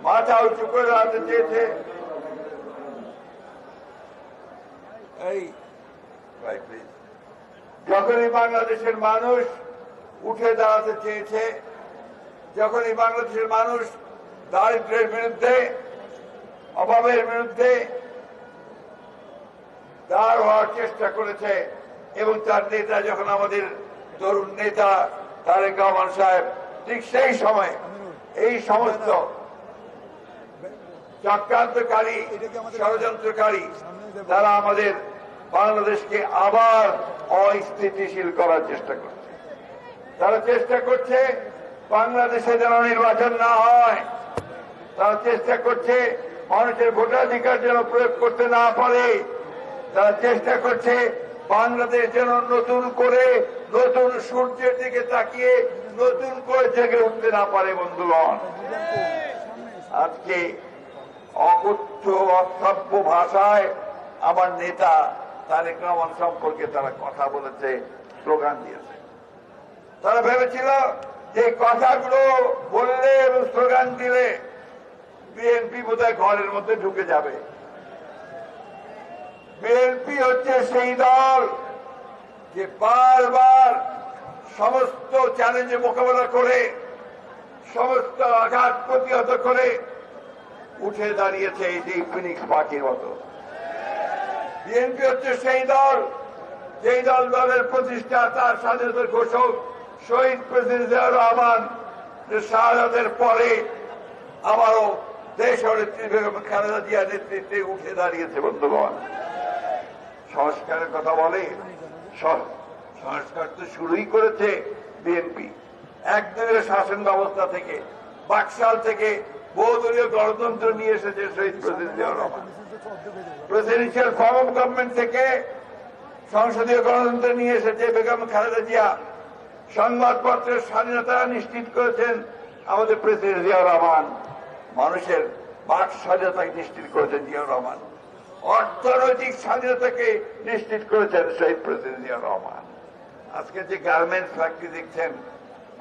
মাথা উঁচু করে দাঁড়াতে চেয়েছে, যখন এই বাংলাদেশের মানুষ উঠে দাঁড়াতে চেয়েছে, যখন এই বাংলাদেশের মানুষ দারিদ্র্যের বিরুদ্ধে, অভাবের বিরুদ্ধে দাঁড় হওয়ার চেষ্টা করেছে এবং তার নেতা যখন আমাদের তরুণ নেতা তারেক রহমান সাহেব, ঠিক সেই সময় এই সমস্ত চক্রান্তকারী, ষড়যন্ত্রকারী তারা আমাদের বাংলাদেশকে আবার অস্থিতিশীল করার চেষ্টা করছে। তারা চেষ্টা করছে বাংলাদেশে যেন নির্বাচন না হয়, তারা চেষ্টা করছে মানুষের ভোটাধিকার যেন প্রয়োগ করতে না পারে, তারা চেষ্টা করছে বাংলাদেশ যেন নতুন করে নতুন সূর্যের দিকে তাকিয়ে নতুন করে জেগে উঠতে না পারে। বন্ধুগণ, আজকে অকথ্য অসভ্য ভাষায় আমার নেতা তারেক রহমান সম্পর্কে তারা কথা বলেছে, স্লোগান দিয়েছে। তারা ভেবেছিল যে কথাগুলো বললে এবং স্লোগান দিলে বিএনপি বোধহয় ঘরের মধ্যে ঢুকে যাবে। বিএনপি হচ্ছে সেই দল যে বারবার সমস্ত চ্যালেঞ্জে মোকাবেলা করে সমস্ত আঘাত প্রতিহত করে উঠে দাঁড়িয়েছে এই যে ফিনিক্স পাখির মতো। বিএনপি হচ্ছে সেই দল যেই দলের প্রতিষ্ঠাতা স্বাধীনতার ঘোষক শহীদ প্রেসিডেন্ট জিয়াউর রহমান শাহাদাতের পরে আবারও দেশ নেত্রী বেগম খালেদা জিয়ার নেতৃত্বে উঠে দাঁড়িয়েছে। বন্ধুগণ, সংস্কারের কথা বলে, সংস্কার তো শুরুই করেছে বিএনপি। একদিনের শাসন ব্যবস্থা থেকে, বাকশাল থেকে বহুদলীয় গণতন্ত্র নিয়ে এসেছে শহীদ president Ziaur Rahman. Presidential form of government থেকে সংসদীয় গণতন্ত্র নিয়ে এসেছে বেগম খালেদা জিয়া। সংবাদপত্রের স্বাধীনতা নিশ্চিত করেছেন আমাদের প্রেসিডেন্ট জিয়াউর রহমান। মানুষের বাক স্বাধীনতাকে নিশ্চিত করেছেন জিয়াউর রহমান। অর্থনৈতিক স্বাধীনতাকে নিশ্চিত করেছেন শহীদ প্রেসিডেন্ট জিয়াউর রহমান। আজকে যে গার্মেন্টস ফ্যাক্টরি দেখছেন,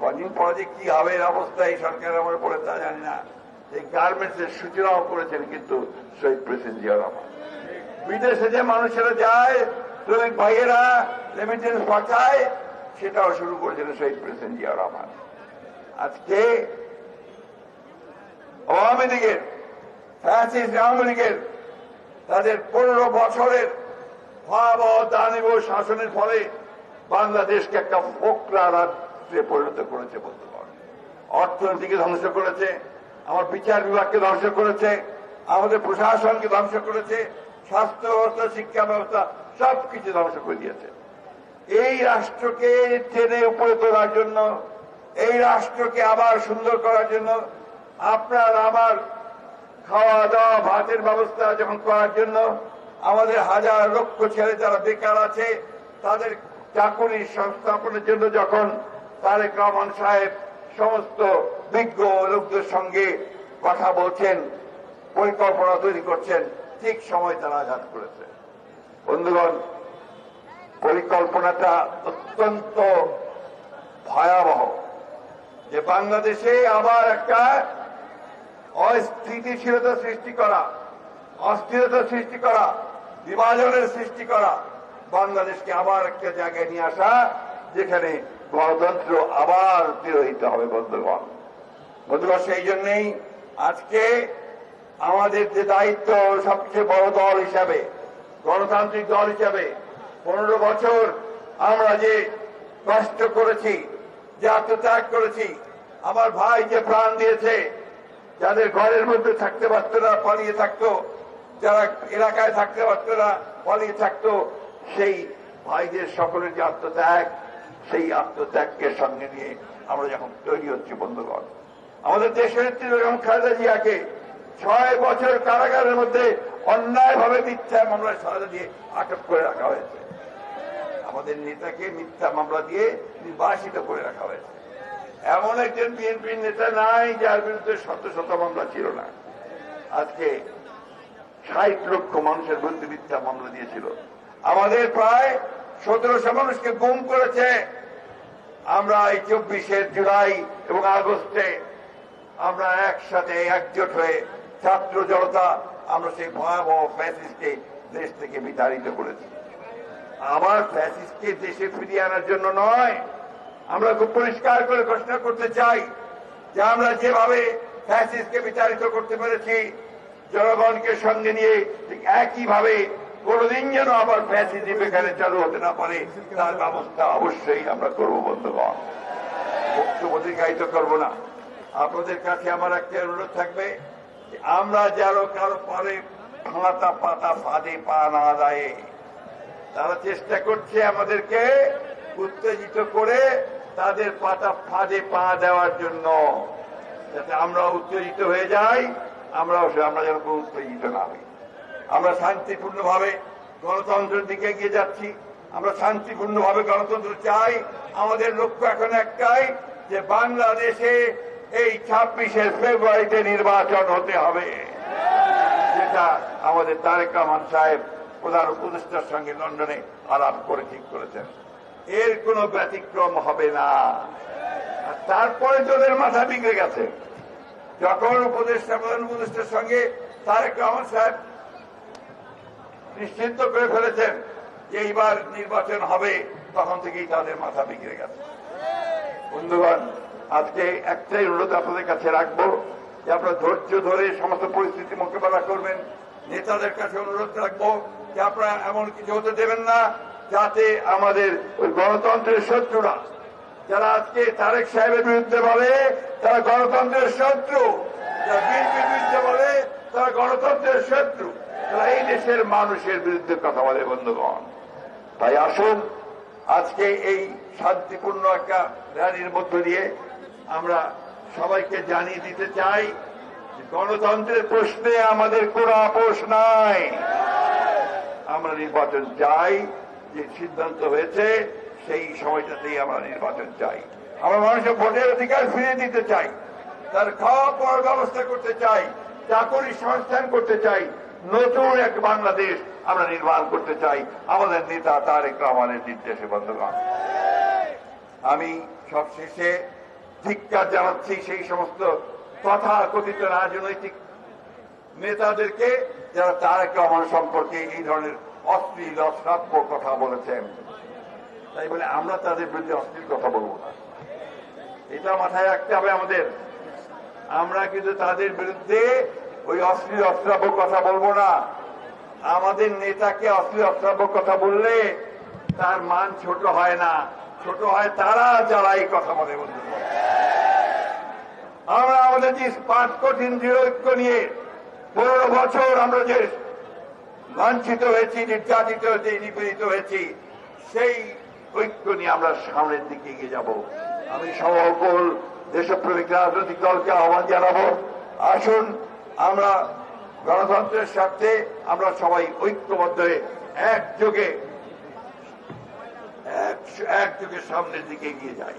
কদিন পরে যে কি হবে এর অবস্থা এই সরকার আমার পরে তা জানি না। এই গার্মেন্টস এর সূচনাও করেছেন কিন্তু শহীদ প্রেসিডেন্ট জিয়াউর রহমান। বিদেশে যে মানুষেরা যায়, শ্রমিক ভাইয়েরা রেমিটেন্স পাঠায়, সেটাও শুরু করেছেন শহীদ প্রেসিডেন্ট জিয়াউর রহমান। আজকে আওয়ামী লীগের, ফ্যাসিস্ট আওয়ামী লীগের তাদের 15 বছরের ভয়াবহ দানবীয় শাসনের ফলে বাংলাদেশকে একটা ফোকলা রাজ্যে পরিণত করেছে। বন্ধুগণ, অর্থনীতিকে ধ্বংস করেছে, আমার বিচার বিভাগকে ধ্বংস করেছে, আমাদের প্রশাসনকে ধ্বংস করেছে, স্বাস্থ্য ব্যবস্থা, শিক্ষা ব্যবস্থা সবকিছু ধ্বংস করে দিয়েছে। এই রাষ্ট্রকে টেনে উপরে তোলার জন্য, এই রাষ্ট্রকে আবার সুন্দর করার জন্য, আপনার আমার খাওয়া দাওয়া ভাতের ব্যবস্থা যখন করার জন্য, আমাদের হাজার লক্ষ ছেলে যারা বেকার আছে তাদের চাকরি সংস্থাপনের জন্য যখন তারেক রহমান সাহেব সমস্ত বিজ্ঞ লোকদের সঙ্গে কথা বলছেন, পরিকল্পনা তৈরি করছেন, ঠিক সময় তারা আঘাত করেছে। বন্ধুগণ, পরিকল্পনাটা অত্যন্ত ভয়াবহ যে বাংলাদেশে আবার একটা অস্থিতিশীলতা সৃষ্টি করা, অস্থিরতা সৃষ্টি করা, বিভাজনের সৃষ্টি করা, বাংলাদেশকে আবার একটা জায়গায় নিয়ে আসা যেখানে গণতন্ত্র আবার তিরোহিত হবে। বন্ধুগণ, সেই জন্যই আজকে আমাদের যে দায়িত্ব, সবচেয়ে বড় দল হিসাবে, গণতান্ত্রিক দল হিসাবে 15 বছর আমরা যে কষ্ট করেছি, যে আত্মত্যাগ করেছি, আমার ভাই যে প্রাণ দিয়েছে, যাদের ঘরের মধ্যে থাকতে পারত না পালিয়ে থাকতো, যারা এলাকায় থাকতে পারত না পালিয়ে থাকতো, সেই ভাইদের সকলের যে আত্মত্যাগ, সেই আত্মত্যাগকে সঙ্গে নিয়ে আমরা যখন তৈরি হচ্ছি। বন্ধুগণ, আমাদের দেশের নেত্রী বেগম খালেদা জিয়াকে 6 বছর কারাগারের মধ্যে অন্যায়ভাবে মিথ্যা মামলায় সাজা দিয়ে আটক করে রাখা হয়েছে। আমাদের নেতাকে মিথ্যা মামলা দিয়ে নির্বাসিত করে রাখা হয়েছে। এমন একজন বিএনপির নেতা নাই যার বিরুদ্ধে শত শত মামলা ছিল না। আজকে 60 লক্ষ মানুষের বিরুদ্ধে মিথ্যা মামলা দিয়েছিল। আমাদের প্রায় 1700 মানুষকে গুম করেছে। আমরা এই 24 জুলাই এবং আগস্টে আমরা একসাথে একজোট হয়ে ছাত্র জনতা আমরা সেই ভয়াবহ ফ্যাসিস্টকে দেশ থেকে বিতাড়িত করেছি। আবার ফ্যাসিস্টকে দেশে ফিরিয়ে আনার জন্য নয়, আমরা খুব পরিষ্কার করে ঘোষণা করতে চাই যে আমরা যেভাবে ফ্যাসিস্টকে বিতাড়িত করতে পেরেছি, জনগণকে সঙ্গে নিয়ে ঠিক একইভাবে কোনদিন যেন আবার ফ্যাসিজম এখানে চালু হতে না পারে তার ব্যবস্থা অবশ্যই আমরা করব। বন্ধুগণ, বক্তব্য দীর্ঘায়িত করবো না। আপনাদের কাছে আমার একটা অনুরোধ থাকবে, আমরা যারা কারো পরে পাতা পাতা ফাঁদে পা না দেয়, তারা চেষ্টা করছে আমাদেরকে উত্তেজিত করে তাদের পাতা ফাঁদে পা দেওয়ার জন্য, যাতে আমরা উত্তেজিত হয়ে যাই। আমরা যেন উত্তেজিত না হই। আমরা শান্তিপূর্ণভাবে গণতন্ত্রের দিকে এগিয়ে যাচ্ছি। আমরা শান্তিপূর্ণভাবে গণতন্ত্র চাই। আমাদের লক্ষ্য এখন একটাই যে বাংলাদেশে এই 26শে ফেব্রুয়ারিতে নির্বাচন হতে হবে, যেটা আমাদের তারেক রহমান সাহেব প্রধান উপদেষ্টার সঙ্গে লন্ডনে আলাপ করে ঠিক করেছেন। এর কোনো ব্যতিক্রম হবে না। আর তারপরে তোদের মাথা বিগড়ে গেছে, যখন প্রধান উপদেষ্টার সঙ্গে তারেক রহমান সাহেব নিশ্চিত করে ফেলেছেন যে এইবার নির্বাচন হবে, তখন থেকেই তাদের মাথা বিগড়ে গেছে। বন্ধুগণ, আজকে একটাই অনুরোধ আপনাদের কাছে রাখবো যে আপনারা ধৈর্য ধরে সমস্ত পরিস্থিতি মোকাবেলা করবেন। নেতাদের কাছে অনুরোধ রাখবো যে আপনারা এমন কিছু হতে দেবেন না যাতে আমাদের ওই গণতন্ত্রের শত্রুরা, যারা আজকে তারেক সাহেবের বিরুদ্ধে বলে তারা গণতন্ত্রের শত্রু, যারা বিএনপির বিরুদ্ধে বলে তারা গণতন্ত্রের শত্রু, তারা এই দেশের মানুষের বিরুদ্ধে কথা বলে বন্ধুগণ। তাই আসুন আজকে এই শান্তিপূর্ণ একটা র্যালির মধ্য দিয়ে আমরা সবাইকে জানিয়ে দিতে চাই যে গণতন্ত্রের প্রশ্নে আমাদের কোনো আপোষ নাই। আমরা নির্বাচন চাই, যে সিদ্ধান্ত হয়েছে সেই সময়টাতেই আমরা নির্বাচন চাই। আমরা মানুষের ভোটের অধিকার ফিরিয়ে দিতে চাই, তার খাওয়া পড়ার ব্যবস্থা করতে চাই, চাকরি সংস্থান করতে চাই, নতুন এক বাংলাদেশ আমরা নির্মাণ করতে চাই আমাদের নেতা তারেক রহমানের নির্দেশে। বন্ধুগণ, আমি সবশেষে ধিক্কার জানাচ্ছি সেই সমস্ত তথাকথিত রাজনৈতিক নেতাদেরকে যারা তারেক রহমান সম্পর্কে এই ধরনের অশ্লীল অশ্রাব্য কথা বলেছেন। তাই বলে আমরা তাদের বিরুদ্ধে অশ্লীল কথা বলবো না, এটা মাথায় রাখতে হবে আমাদের। আমরা কিন্তু তাদের বিরুদ্ধে ওই অশ্লীল অশ্রাব্য কথা বলবো না। আমাদের নেতাকে অশ্লীল অশ্রাব্য কথা বললে তার মান ছোট হয় না, ছোট হয় তারা যারা এই কথা বলে। বলতে আমরা আমাদের যে 5 কোটি দৃঢ় ঐক্য নিয়ে 15 বছর আমরা যে লাঞ্ছিত হয়েছি, নির্যাতিত হয়েছি, নিপীড়িত হয়েছি, সেই ঐক্য নিয়ে আমরা সামনের দিকে এগিয়ে যাব। আমি সকল দেশপ্রেমিক রাজনৈতিক দলকে আহ্বান জানাবো, আসুন আমরা গণতন্ত্রের স্বার্থে আমরা সবাই ঐক্যবদ্ধ হয়ে একযোগে সামনের দিকে এগিয়ে যাই।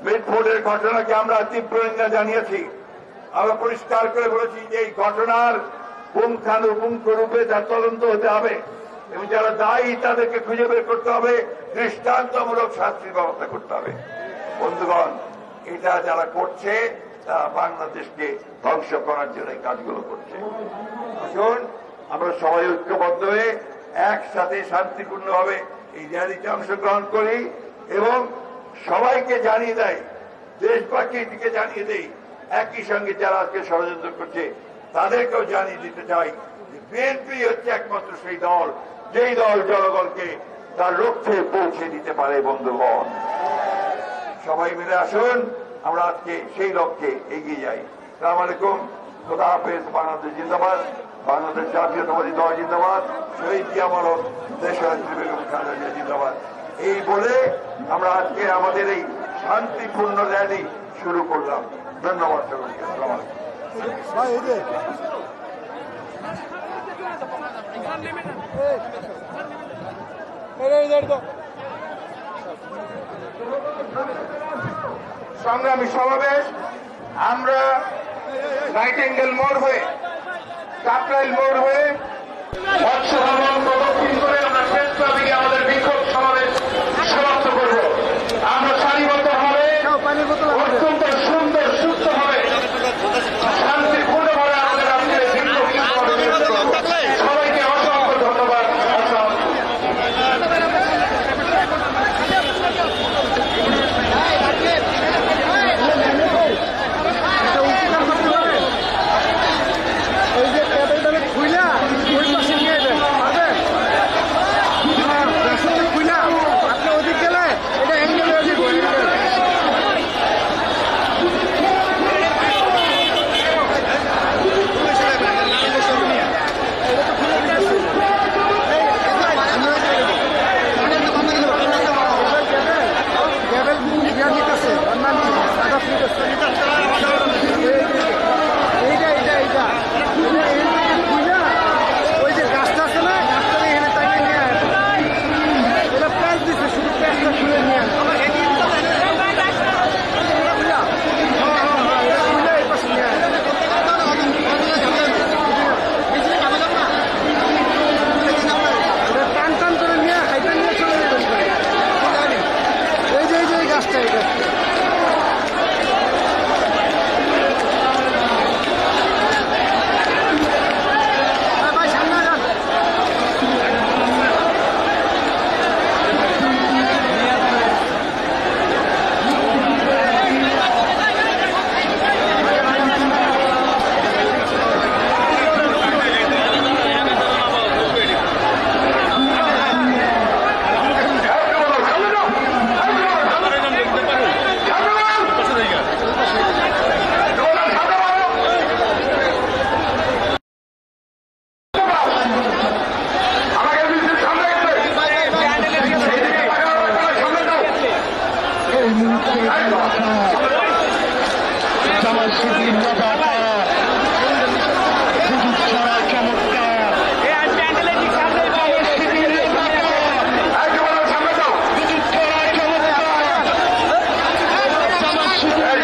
মিটফোর্ডের ঘটনাকে আমরা তীব্র নিন্দা জানিয়েছি। আমরা পরিষ্কার করে বলেছি যে এই ঘটনার পুঙ্খানুপুঙ্খ রূপে তার তদন্ত হতে হবে এবং যারা দায়ী তাদেরকে খুঁজে বের করতে হবে, দৃষ্টান্তমূলক শাস্তির ব্যবস্থা করতে হবে। বন্ধুগণ, এটা যারা করছে তারা বাংলাদেশকে ধ্বংস করার জন্য এই কাজগুলো করছে। আসুন আমরা সবাই ঐক্যবদ্ধ হয়ে একসাথে শান্তিপূর্ণভাবে এই র্যালিতে অংশগ্রহণ করি এবং সবাইকে জানিয়ে দেয়, দেশবাসীকে জানিয়ে দেই, একই সঙ্গে যারা আজকে ষড়যন্ত্র করছে তাদেরকেও জানিয়ে দিতে চাই যে বিএনপি হচ্ছে একমাত্র সেই দল যেই দল জনগণকে তার লক্ষ্যে পৌঁছে দিতে পারে। বন্ধুগণ, সবাই মিলে আসুন আমরা আজকে সেই লক্ষ্যে এগিয়ে যাই। আসসালামু আলাইকুম, খোদা হাফেজ। বাংলাদেশ জিন্দাবাদ, বাংলাদেশ জাতীয়তাবাদী দল জিন্দাবাদ, শহীদ জিয়া মরণ, দেশনেত্রী বেগম খালেদা জিয়া জিন্দাবাদ। এই বলে আমরা আজকে আমাদের এই শান্তিপূর্ণ র্যালি শুরু করলাম। ধন্যবাদ সকলকে। আসসালামু আলাইকুম। সংগ্রামী সমাবেশ আমরা নাইটিঙ্গেল মোড় হয়ে, কাকরাইল মোড় হয়ে, মৎস্য ভবন প্রদক্ষিণ করে আমরা চেষ্টা দিকে আমাদের বিক্ষোভ সমাবেশ সমাপ্ত করব। আমরা সারিবদ্ধভাবে অত্যন্ত সুন্দর সুস্থভাবে শান্তিপূর্ণভাবে আমাদের আজকের বিক্ষোভ সমাবেশ করব। সবাইকে অসংখ্য ধন্যবাদ। ওই যে টেবিলটা খুইলা ওই পাশে নিয়ে যাবেন। জামাল শিবির রাজাকার হুজুর ছড়া চমৎকার জামাল শিবির রাজাকার হুজুর ছড়া চমৎকার জামাল শিবির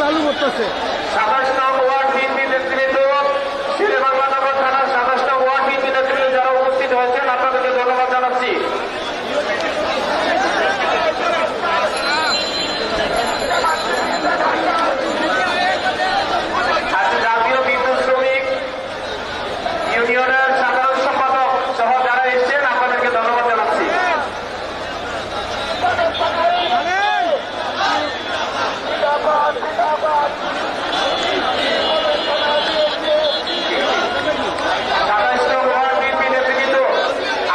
চালু করতেছে। 27 নং ওয়ার্ড বিএনপি নেতৃবৃন্দ, শেরেবাংলা নগর থানার 27 নং ওয়ার্ড বিএনপি নেতৃবৃন্দ যারা উপস্থিত হয়েছেন আপনাদেরকে ধন্যবাদ জানাচ্ছি। জাতীয় বিদ্যুৎ শ্রমিক ইউনিয়নের সাধারণ সম্পাদক সহ যারা এসেছেন আপনাদেরকে ধন্যবাদ জানাচ্ছি।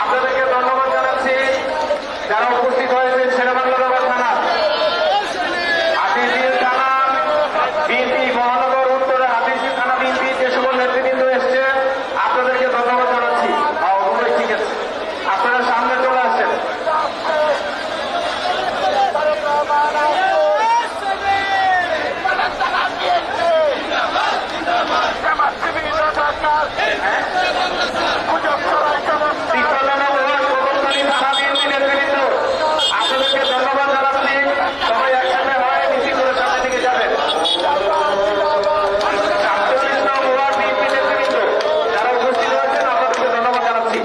আপনাদেরকে ধন্যবাদ জানাচ্ছি যারা উপস্থিত হয়েছেন শেরেবাংলা নগর থানা, হাতিঝিল থানা বিএনপি, মহানগর উত্তরে হাতিঝিল থানা বিএনপি যে সকল নেতৃবৃন্দ এসছেন আপনাদেরকে ধন্যবাদ জানাচ্ছি। অবশ্যই ঠিক আছে, আপনারা সামনে চলে আসছেন। আপনাদেরকে ধন্যবাদ জানাচ্ছি। সবাই একসাথে হয় মিছিল করে সামনের দিকে যাবেন। 47 নং ওয়ার্ড বিএনপি নেতৃবৃন্দ যারা উপস্থিত হয়েছেন আপনাদেরকে ধন্যবাদ জানাচ্ছি।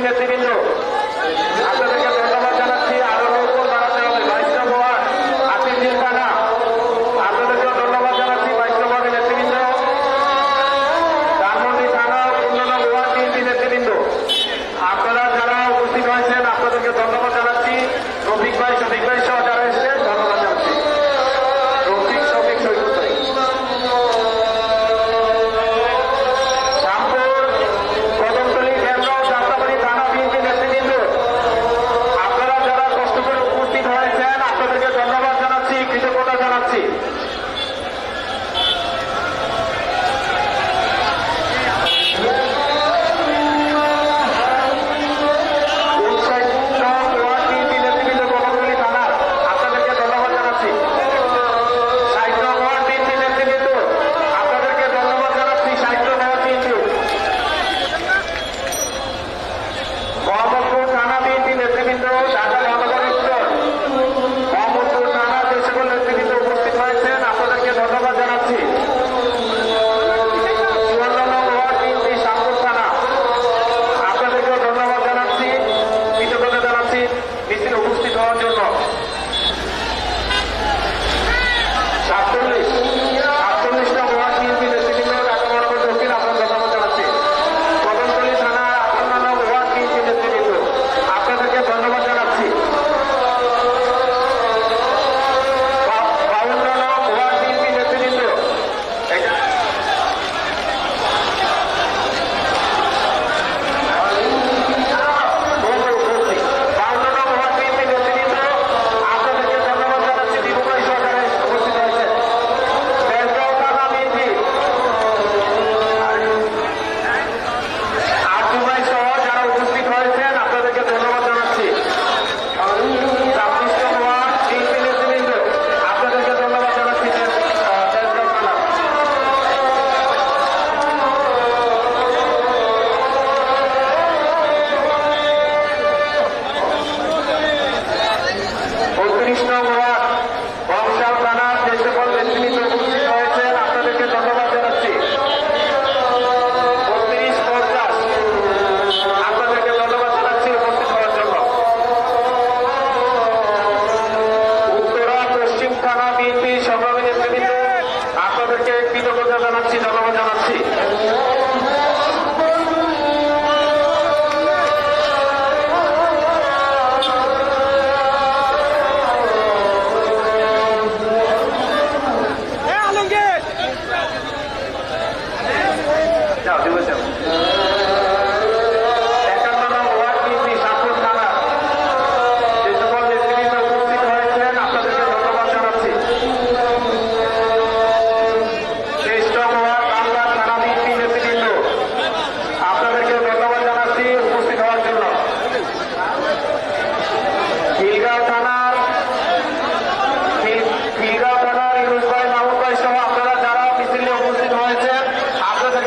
নেতৃবৃন্দ আপনাদেরকে ধন্যবাদ জানাচ্ছি। আরো লোকজন বাড়াতে হবে। 22 নং ওয়ার্ড হাতিঝিল থানা আপনাদেরকে ধন্যবাদ জানাচ্ছি। 22 নং ওয়ার্ডের নেতৃবৃন্দ, ধানমন্ডি থানা 15 নং ওয়ার্ড বিএনপি নেতৃবৃন্দ আপনারা যারা উপস্থিত হয়েছেন আপনাদেরকে ধন্যবাদ জানাচ্ছি। রফিক ভাই, শফিক ভাই সহ যারা এসেছেন ধন্যবাদ জানাচ্ছি। রফিক, শফিক, সৈকত ভাই, শ্যামপুর, কদমতলী, দেবগাঁও, যাত্রাবাড়ি থানা বিএনপি নেতৃবৃন্দ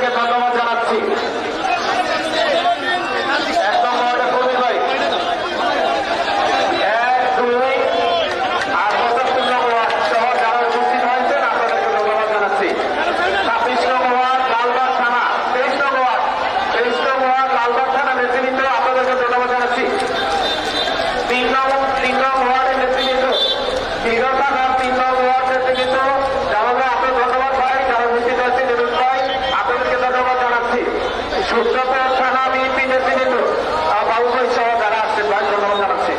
আপনাদেরকে ধন্যবাদ জানাচ্ছি। একদম কবি ভাই 1, 2 আর 75 নং ওয়ার্ড সহ যারা উপস্থিত হয়েছেন আপনাদেরকে ধন্যবাদ জানাচ্ছি। 26 নং ওয়ার্ড লালবাগ থানা, 23 নং ওয়ার্ড লালবাগ থানা নেতৃবৃন্দ আপনাদেরকে ধন্যবাদ জানাচ্ছি। 3 নং ওয়ার্ডের নেতৃবৃন্দ, 3 নং ওয়ার্ড নেতৃবৃন্দ যারা আপনার ধন্যবাদ ভাই, যারা উপস্থিত হয়েছে নিরুল ভাই আপনাদেরকে ধন্যবাদ জানাচ্ছি। সূত্রপুর থানা বিএনপি নেতৃবৃন্দ বাবু ভাই সহ যারা আসছেন ভাই ধন্যবাদ জানাচ্ছি।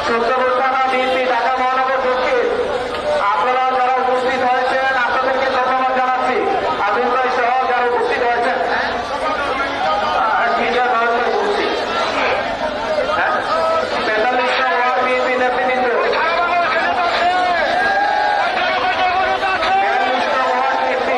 সূত্রপুর থানা বিএনপি ঢাকা মহানগর দক্ষিণ আপনারা যারা উপস্থিত হয়েছেন আপনাদেরকে ধন্যবাদ জানাচ্ছি। আদিল ভাই সহ যারা উপস্থিত হয়েছেন বলছি 43 নং ওয়ার্ড বিএনপি নেতৃবৃন্দ, 42 নং ওয়ার্ড বিএনপি,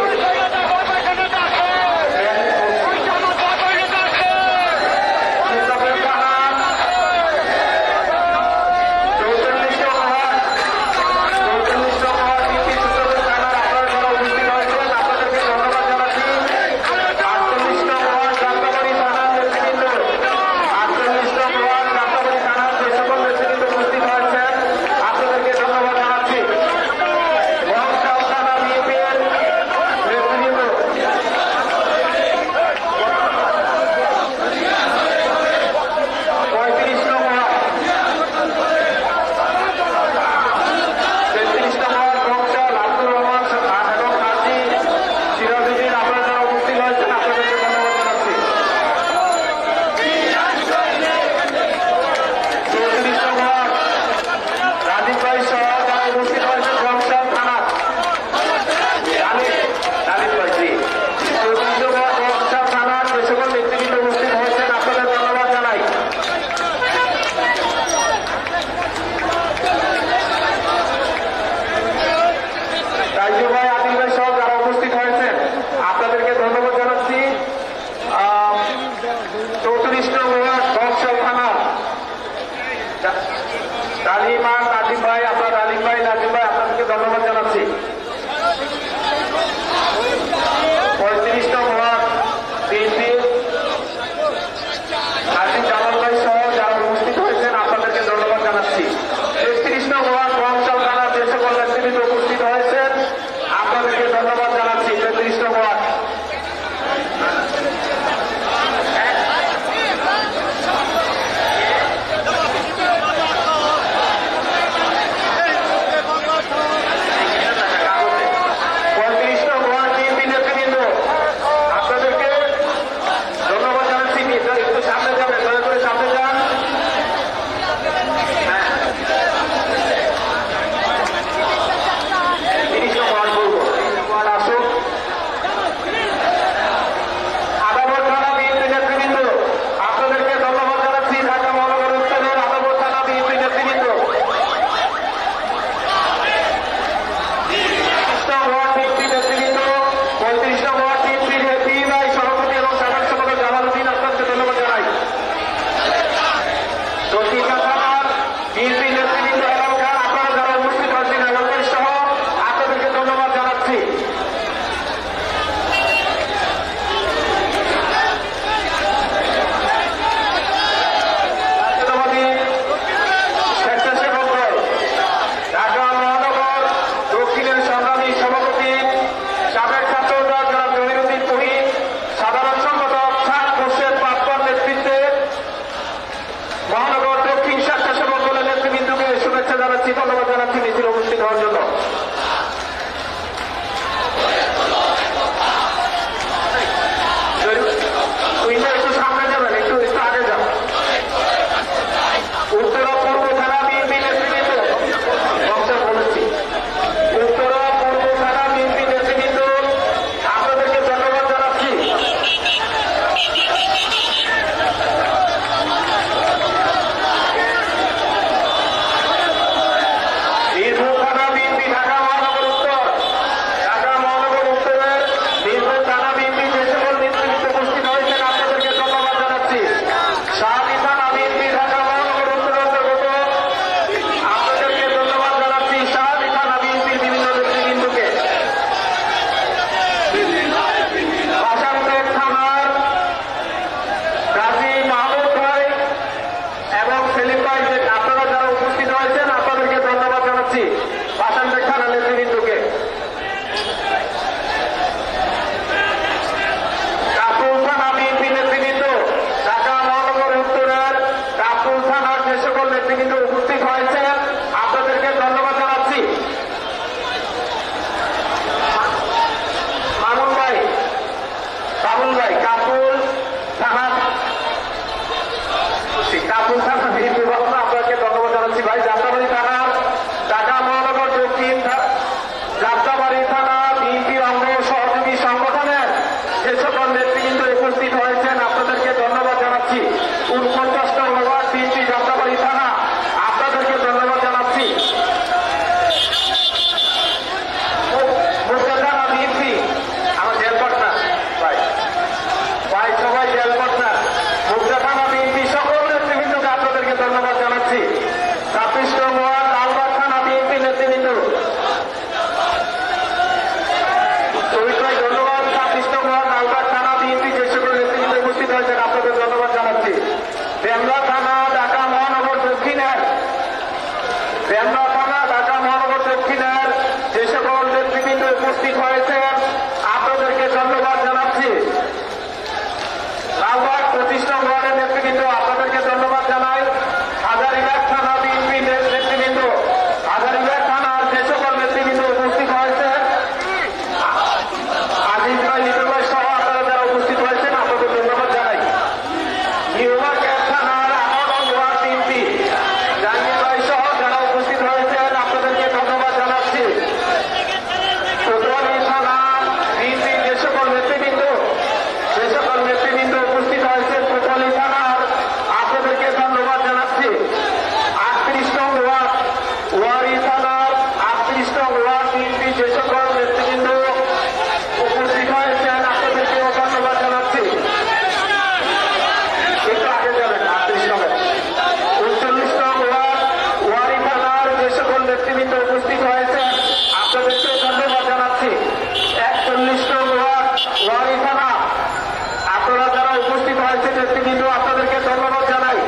নেতৃবৃন্দ আপনাদেরকে ধন্যবাদ জানাই।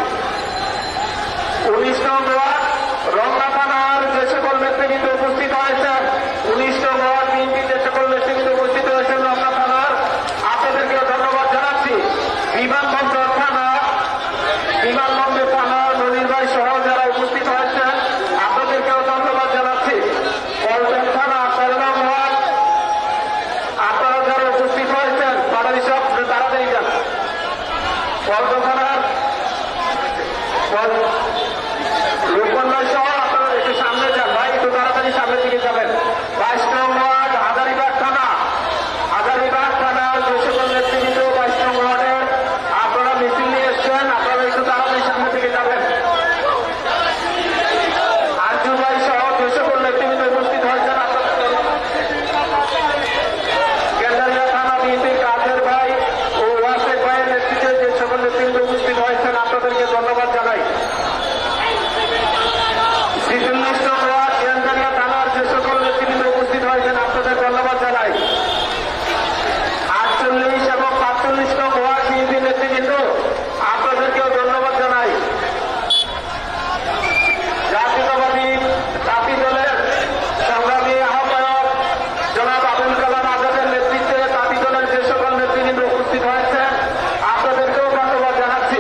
19 নং ওয়ার্ড রমনা থানার যে সকল নেতৃবৃন্দ উপস্থিত হয়েছেন, 19 নং ওয়ার্ড বিএনপি যে সকল নেতৃবৃন্দ উপস্থিত হয়েছেন রমনা থানার, আপনাদেরকেও ধন্যবাদ জানাচ্ছি। বিমানবন্দর থানা নদীর ভাই সহ যারা উপস্থিত হয়েছেন আপনাদেরকেও ধন্যবাদ জানাচ্ছি। পল্টন থানা 13 নং ওয়ার্ড আপনারা যারা উপস্থিত হয়েছেন পাড়ারি সব তাড়াতাড়ি যান। পল্টন থানার রূপন ভাই সহ আপনারা একটু সামনে যান ভাই, একটু তাড়াতাড়ি সামনের দিকে যাবেন। 22 নং ওয়ার্ড হাজারীবাগ থানা যে সকল নেতৃবৃন্দ 22 নং ওয়ার্ডের আপনারা মিছিল নিয়ে এসছেন, আপনারা একটু তাড়াতাড়ি সামনের দিকে যাবেন। আরজু ভাই সহ যে সকল নেতৃবৃন্দ উপস্থিত হয়েছেন গেন্দারিয়া থানা বিএনপির কাদের ভাই ও ওয়াসেক ভাইয়ের নেতৃত্বে যে সকল নেতৃবৃন্দ উপস্থিত হয়েছেন আপনাদেরকে ধন্যবাদ জানাই। 46 নং ওয়ার্ড গেন্দারিয়া থানার যে সকল নেতৃবৃন্দ উপস্থিত হয়েছেন আপনাদের ধন্যবাদ জানাই। 48 এবং 45 নং ওয়ার্ড বিএনপি নেতৃবৃন্দ আপনাদেরকেও ধন্যবাদ জানাই। জাতীয়তাবাদী জাতি দলের সংগ্রামী আহ্বায়ক জনাব আবুল কালাম আজাদের নেতৃত্বে জাতি দলের যে সকল নেতৃবৃন্দ উপস্থিত হয়েছেন আপনাদেরকেও ধন্যবাদ জানাচ্ছি।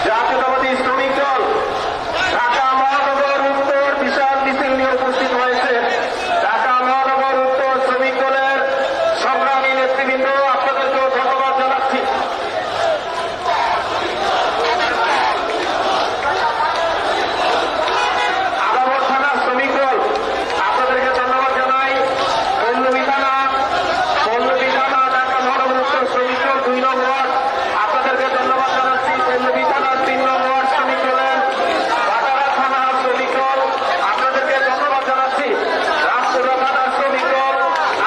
জাতীয়তাবাদী শ্রমিক দল ঢাকা মহানগর উত্তর বিশাল মিছিল নিয়ে উপস্থিত হয়েছে। ঢাকা মহানগর উত্তর শ্রমিক দলের সংগ্রামী নেতৃবৃন্দ আপনাদেরকেও ধন্যবাদ জানাচ্ছি। আদালত থানার শ্রমিক দল আপনাদেরকে ধন্যবাদ জানাই। পল্লবী থানা ঢাকা মহানগর উত্তর শ্রমিক দল 2 নং ওয়ার্ড আপনাদেরকে ধন্যবাদ জানাচ্ছি। পল্লবী থানার 3 নং ওয়ার্ড শ্রমিক দলের ভাটারা থানার শ্রমিক দল আপনাদেরকে ধন্যবাদ জানাচ্ছি। রামপুরা থানার শ্রমিক দল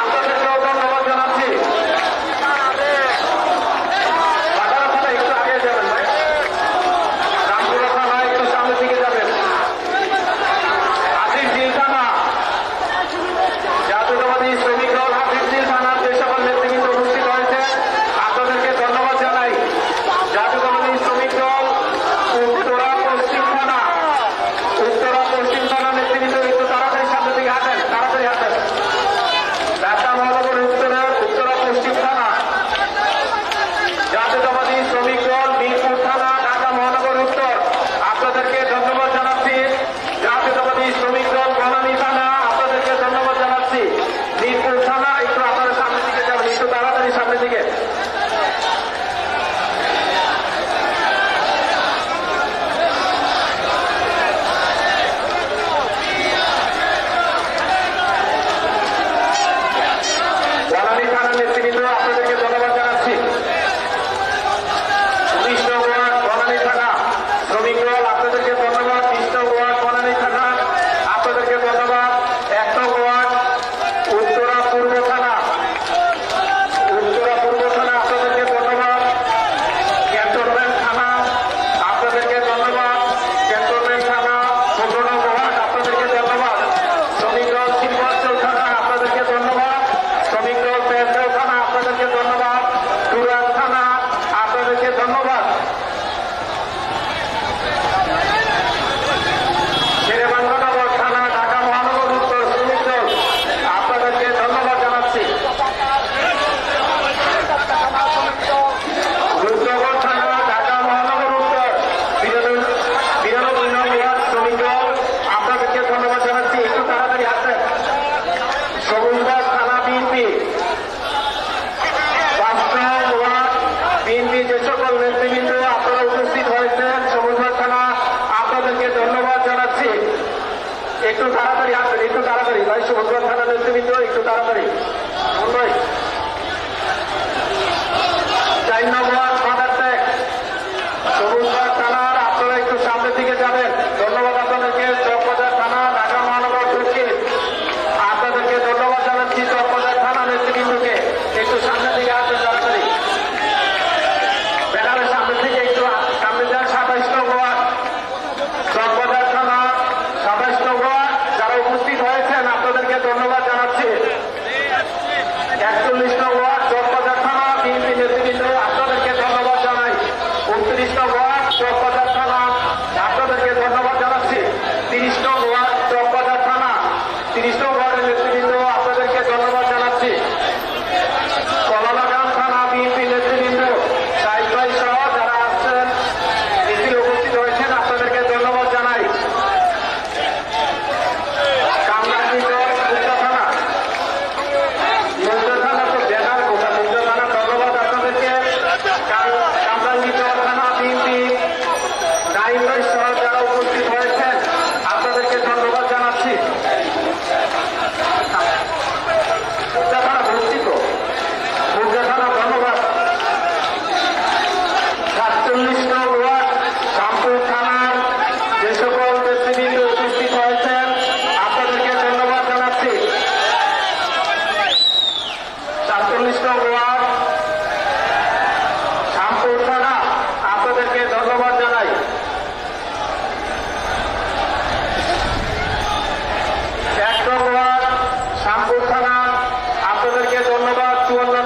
আপনাদেরকেও ধন্যবাদ জানাচ্ছি। ভাটারা থানা একটু আগে যাবেন ভাই, রামপুরা থানা একটু সামনের দিকে যাবেন। হাফিজঝিল থানা জাতীয়তাবাদী শ্রমিক দল হাফিজঝিল থানার যে সকল নেতৃবৃন্দ উপস্থিত হয়েছে আপনাদেরকে ধন্যবাদ জানাই। জাতীয়তাবাদী শ্রমিক দল উত্তরা পশ্চিম থানা নেতৃবৃন্দ একটু তাড়াতাড়ি সামনের দিকে হাঁটেন, তাড়াতাড়ি হাঁটেন। ঢাকা মহানগর উত্তরা পশ্চিম থানা জাতীয়তাবাদী শ্রমিক দল মিরপুর থানা ঢাকা মহানগর উত্তর আপনাদেরকে ধন্যবাদ জানাচ্ছি। জাতীয়তাবাদী শ্রমিক দল বনানী থানা আপনাদেরকে ধন্যবাদ জানাচ্ছি। মিরপুর থানা একটু আপনারা সামনের দিকে যাবেন, একটু তাড়াতাড়ি সামনের দিকে। বনানী থানার নেতৃবৃন্দ আপনাদেরকে ধন্যবাদ জানাচ্ছি। 19 নং ওয়ার্ড বনানী থানা শ্রমিক দল আপনাদেরকে ধন্যবাদ। 20 নং ওয়ার্ড বনানী থানা আপনাদেরকে ধন্যবাদ। 1 নং ওয়ার্ড উত্তরা পূর্ব থানা আপনাদেরকে ধন্যবাদ। ক্যান্টনমেন্ট থানা আপনাদেরকে ধন্যবাদ। ক্যান্টনমেন্ট থানা 15 নং ওয়ার্ড আপনাদেরকে ধন্যবাদ। শ্রমিক দল শিল্পাঞ্চল থানা আপনাদেরকে ধন্যবাদ। শ্রমিক দল পেঁয়াজগাঁও থানা আপনাদেরকে ধন্যবাদ। টুরান থানা আপনাদেরকে ধন্যবাদ। শেরেবাংলানগর থানা ঢাকা মহানগর উত্তর শ্রমিক দল আপনাদেরকে ধন্যবাদ জানাচ্ছি। রূপনগর থানা ঢাকা মহানগর উত্তর 92 নং ওয়ার্ড শ্রমিক দল আপনাদেরকে ধন্যবাদ জানাচ্ছি। একটু তাড়াতাড়ি আসেন। সবুজবাগ থানা বিএনপি 5 নং ওয়ার্ড বিএনপি যে সকল নেতৃবৃন্দ আপনারা উপস্থিত হয়েছেন সবুজবাগ থানা আপনাদেরকে ধন্যবাদ জানাচ্ছি। একটু তাড়াতাড়ি আসবেন, একটু তাড়াতাড়ি ভাই। সবুজবাগ থানা নেতৃবৃন্দ একটু তাড়াতাড়ি। 4 নং ওয়ার্ড মাদারটেক সবুজবাগ থানার আপনারা একটু সামনের দিকে যাবেন। ধন্যবাদ আপনাদেরকে। চকবাজার থানা ঢাকা মহানগর দক্ষিণ আপনাদেরকে ধন্যবাদ জানাচ্ছি। চকবাজার থানা নেতৃবৃন্দকে একটু সামনের দিকে আসবেন তাড়াতাড়ি। ব্যানারের সামনের দিকে একটু সামনে যান। 27 নং ওয়ার্ড চকবাজার থানা 27 নং ওয়ার্ড যারা উপস্থিত হয়েছেন আপনাদেরকে ধন্যবাদ জানাচ্ছি। 41 নং ওয়ার্ড চকবাজার থানা আল্লাহ